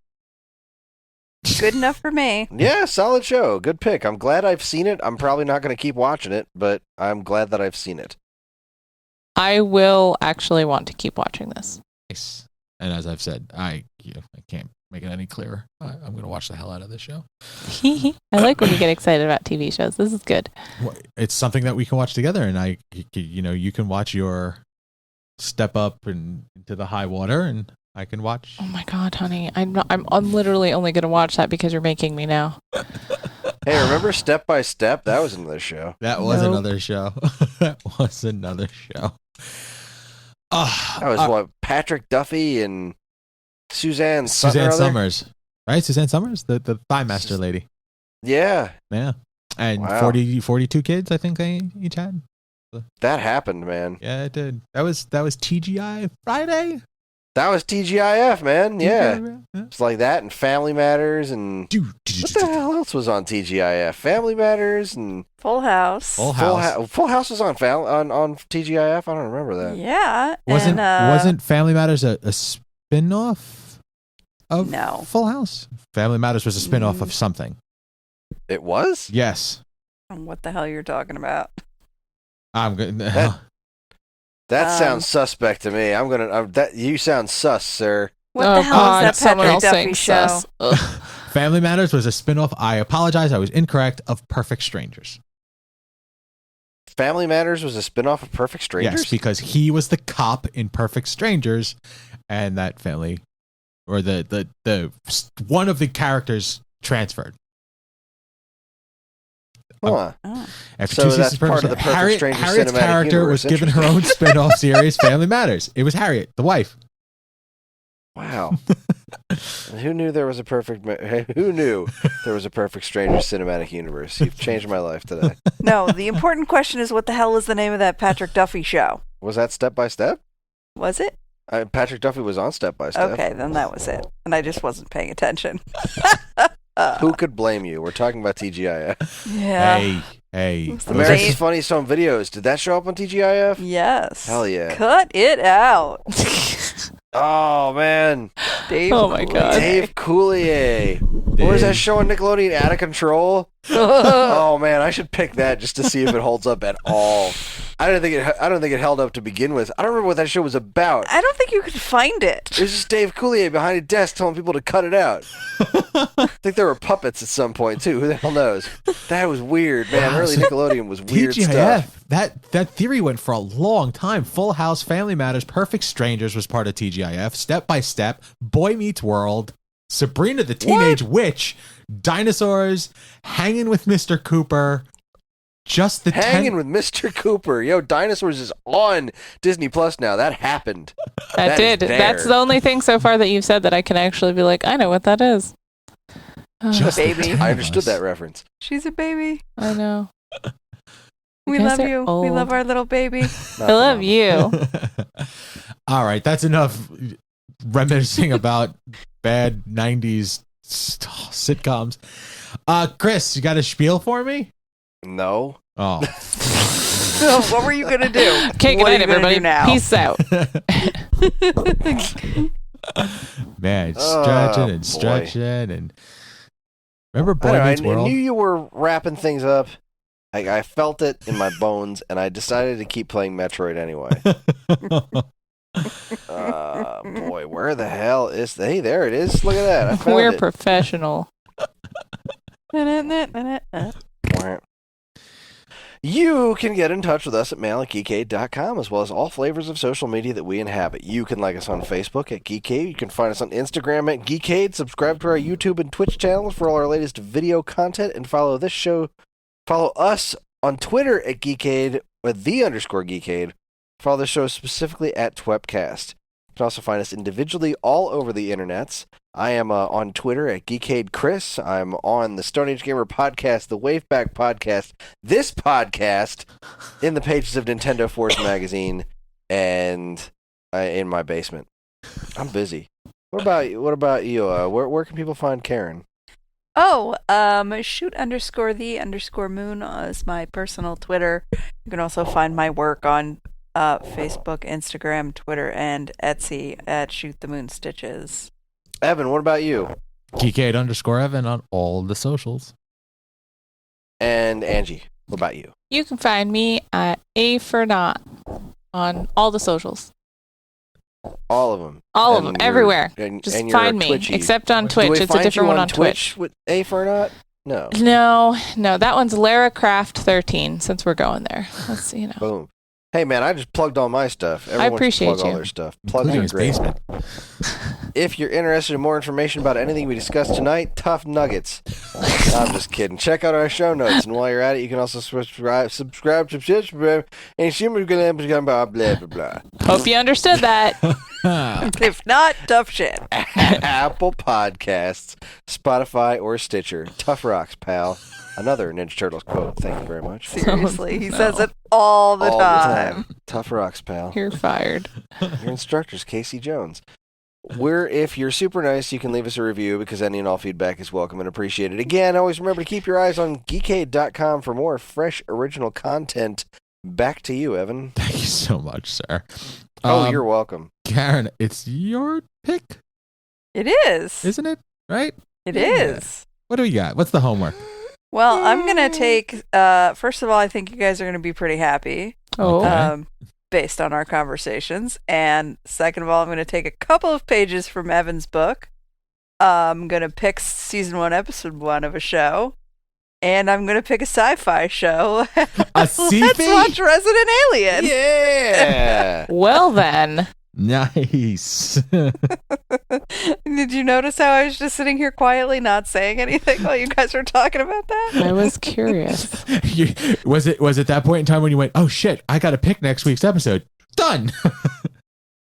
Speaker 4: Good enough for me.
Speaker 3: Yeah, solid show. Good pick. I'm glad I've seen it. I'm probably not going to keep watching it, but I'm glad that I've seen it.
Speaker 2: I will actually want to keep watching this.
Speaker 1: Nice. And as I've said, I can't make it any clearer. I'm going to watch the hell out of this show.
Speaker 2: I like when you get excited about TV shows. This is good.
Speaker 1: Well, it's something that we can watch together, and you can watch your Step Up and Into the High Water, and I can watch.
Speaker 2: Oh my God, honey. I'm literally only going to watch that because you're making me now.
Speaker 3: Hey, remember Step by Step? That was another show.
Speaker 1: That was
Speaker 2: Nope.
Speaker 1: another show. That was another show.
Speaker 3: That was what? Patrick Duffy and Suzanne
Speaker 1: Summers. Right? Suzanne Summers? The Thigh Master lady.
Speaker 3: Yeah.
Speaker 1: Yeah. And
Speaker 3: Wow.
Speaker 1: 42 kids, I think they each had.
Speaker 3: That happened, man.
Speaker 1: Yeah, it did. That was TGI Friday?
Speaker 3: That was TGIF, man. Yeah.
Speaker 1: Yeah.
Speaker 3: It's like that and Family Matters and what the hell else was on TGIF? Family Matters and
Speaker 4: Full House.
Speaker 1: Full House.
Speaker 3: Full House was on TGIF. I don't remember that.
Speaker 4: Yeah.
Speaker 1: Wasn't Family Matters a spin-off of
Speaker 4: No.
Speaker 1: Full House? Family Matters was a spin-off of something.
Speaker 3: It was?
Speaker 1: Yes.
Speaker 4: What the hell you're talking about?
Speaker 1: I'm good.
Speaker 3: That sounds suspect to me. You sound sus, sir.
Speaker 4: What the hell is that
Speaker 2: someone
Speaker 4: Patrick
Speaker 2: else
Speaker 4: Duffy
Speaker 2: saying
Speaker 4: show?
Speaker 2: sus. Ugh.
Speaker 1: Family Matters was a spin-off. I apologize. I was incorrect. Of Perfect Strangers.
Speaker 3: Family Matters was a spinoff of Perfect Strangers?
Speaker 1: Yes, because he was the cop in Perfect Strangers, and that family, or the one of the characters transferred.
Speaker 3: Huh.
Speaker 4: Oh.
Speaker 1: After
Speaker 3: So
Speaker 1: 2
Speaker 3: that's
Speaker 1: seasons,
Speaker 3: part of the Perfect Strangers
Speaker 1: Harriet's
Speaker 3: cinematic
Speaker 1: character
Speaker 3: universe.
Speaker 1: was given her own spin-off series, Family Matters. It was Harriet, the wife.
Speaker 3: Wow. Who knew there was a Perfect Strangers cinematic universe? You've changed my life today.
Speaker 4: No, the important question is what the hell is the name of that Patrick Duffy show?
Speaker 3: Was that Step by Step?
Speaker 4: Was it?
Speaker 3: Patrick Duffy was on Step by Step.
Speaker 4: Okay, then that was it. And I just wasn't paying attention.
Speaker 3: Who could blame you? We're talking about TGIF.
Speaker 4: Yeah.
Speaker 1: Hey.
Speaker 4: It's the
Speaker 1: those are-
Speaker 3: America's Funniest Home Videos. Did that show up on TGIF?
Speaker 4: Yes.
Speaker 3: Hell yeah.
Speaker 4: Cut it out.
Speaker 3: Oh, man.
Speaker 4: Dave
Speaker 2: Oh my God.
Speaker 3: Dave Coulier. What was that show on Nickelodeon? Out of Control? Oh man, I should pick that just to see if it holds up at all. I don't think it held up to begin with. I don't remember what that show was about.
Speaker 4: I don't think you could find it.
Speaker 3: It was just Dave Coulier behind a desk telling people to cut it out. I think there were puppets at some point too. Who the hell knows? That was weird, man.
Speaker 1: Wow,
Speaker 3: Early
Speaker 1: so
Speaker 3: Nickelodeon was weird
Speaker 1: TGIF,
Speaker 3: stuff.
Speaker 1: that theory went for a long time. Full House, Family Matters, Perfect Strangers was part of TGIF. Step by Step, Boy Meets World, Sabrina the Teenage Witch, Dinosaurs, Hanging with Mr. Cooper, just the
Speaker 3: Hanging with Mr. Cooper. Yo, Dinosaurs is on Disney Plus now. That happened.
Speaker 2: That
Speaker 3: is
Speaker 2: did.
Speaker 3: there.
Speaker 2: That's the only thing so far that you've said that I can actually be like, I know what that is.
Speaker 1: Just the
Speaker 4: Baby.
Speaker 1: 10
Speaker 3: I
Speaker 1: of
Speaker 3: understood
Speaker 1: us.
Speaker 3: that reference.
Speaker 4: She's a baby.
Speaker 2: I know.
Speaker 4: We
Speaker 2: guys
Speaker 4: love
Speaker 2: are
Speaker 4: you. We
Speaker 2: old.
Speaker 4: love our little baby.
Speaker 2: I love you.
Speaker 1: All right, that's enough reminiscing about bad 90s sitcoms. Chris, you got a spiel for me?
Speaker 3: No.
Speaker 1: Oh.
Speaker 4: What were you going to do?
Speaker 2: Okay, good
Speaker 4: What are
Speaker 2: night,
Speaker 4: you gonna
Speaker 2: everybody.
Speaker 4: do now?
Speaker 2: Peace out.
Speaker 1: Man, it's
Speaker 3: Oh,
Speaker 1: stretching and
Speaker 3: boy.
Speaker 1: stretching and remember
Speaker 3: I
Speaker 1: Boy
Speaker 3: don't know,
Speaker 1: Meets
Speaker 3: I
Speaker 1: World?
Speaker 3: knew you were wrapping things up. I felt it in my bones, and I decided to keep playing Metroid anyway. Boy, where the hell is... Hey, there it is. Look at that. I found
Speaker 2: We're
Speaker 3: it.
Speaker 2: professional.
Speaker 3: You can get in touch with us at mail@geekade.com, as well as all flavors of social media that we inhabit. You can like us on Facebook at Geekade. You can find us on Instagram at Geekade. Subscribe to our YouTube and Twitch channels for all our latest video content, and follow this show. Follow us on Twitter at Geekade with _Geekade, Follow the show specifically at Twepcast. You can also find us individually all over the internets. I am on Twitter at GeekAidChris. I'm on the Stone Age Gamer podcast, the Waveback podcast, this podcast, in the pages of Nintendo Force magazine, and in my basement. I'm busy. What about you? Where can people find Karen?
Speaker 4: shoot_the_moon is my personal Twitter. You can also find my work on Facebook, Instagram, Twitter, and Etsy at Shoot the Moon Stitches.
Speaker 3: Evan, what about you?
Speaker 1: Geekade_Evan on all the socials.
Speaker 3: And Angie, what about you?
Speaker 2: You can find me at A4Not on all the socials.
Speaker 3: All of them.
Speaker 2: All of them, everywhere. Just find me,
Speaker 3: Twitchy.
Speaker 2: except on Twitch.
Speaker 3: Do we
Speaker 2: It's a
Speaker 3: find
Speaker 2: different
Speaker 3: you
Speaker 2: one on Twitch.
Speaker 3: with A for not? No.
Speaker 2: No, that one's Lara Craft 13. Since we're going there, let's see.
Speaker 3: Boom. Hey man, I just plugged all my stuff. Everyone
Speaker 2: appreciate
Speaker 3: should plug
Speaker 2: you.
Speaker 3: all their stuff. Plugs
Speaker 1: Including
Speaker 3: are
Speaker 1: his
Speaker 3: great.
Speaker 1: basement.
Speaker 3: If you're interested in more information about anything we discussed tonight, tough nuggets. I'm just kidding. Check out our show notes, and while you're at it, you can also subscribe to and blah blah blah.
Speaker 2: Hope you understood that.
Speaker 4: If not, tough shit.
Speaker 3: Apple Podcasts, Spotify, or Stitcher. Tough rocks, pal. Another Ninja Turtles quote. Thank you very much.
Speaker 4: Seriously, he says it all the
Speaker 3: All
Speaker 4: time.
Speaker 3: Tough rocks, pal.
Speaker 2: You're fired.
Speaker 3: Your instructor's Casey Jones. If you're super nice, you can leave us a review because any and all feedback is welcome and appreciated. Again, always remember to keep your eyes on geekade.com for more fresh, original content. Back to you, Evan.
Speaker 1: Thank you so much, sir.
Speaker 3: You're welcome.
Speaker 1: Karen, it's your pick,
Speaker 4: It is.
Speaker 1: isn't it? Right?
Speaker 4: It
Speaker 1: Yeah.
Speaker 4: is.
Speaker 1: What do we got? What's the homework?
Speaker 4: Well, I'm going to take, first of all, I think you guys are going to be pretty happy
Speaker 2: Oh,
Speaker 1: Okay.
Speaker 4: based on our conversations. And second of all, I'm going to take a couple of pages from Evan's book. I'm going to pick season 1, episode 1 of a show. And I'm going to pick a sci-fi show. Let's
Speaker 1: sci-fi?
Speaker 4: watch Resident Alien.
Speaker 3: Yeah.
Speaker 2: well then.
Speaker 1: Nice.
Speaker 4: Did you notice how I was just sitting here quietly not saying anything while you guys were talking about that?
Speaker 2: I was curious.
Speaker 1: Was it that point in time when you went, oh shit, I got to pick next week's episode? Done.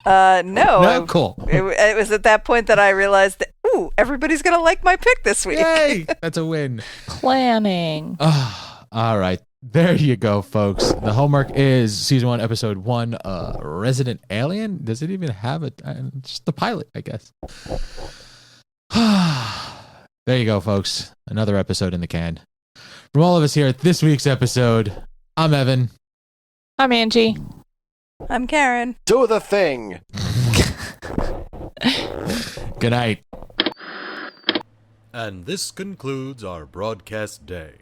Speaker 4: No.
Speaker 1: No, cool.
Speaker 4: It was at that point that I realized that, ooh, everybody's going to like my pick this week.
Speaker 1: Yay! That's a win.
Speaker 2: Planning.
Speaker 1: All right. There you go, folks. The homework is season 1, episode 1, Resident Alien. Does it even have it? Just the pilot, I guess. There you go, folks. Another episode in the can. From all of us here at this week's episode, I'm Evan.
Speaker 2: I'm Angie.
Speaker 4: I'm Karen.
Speaker 3: Do the thing.
Speaker 1: Good night.
Speaker 7: And this concludes our broadcast day.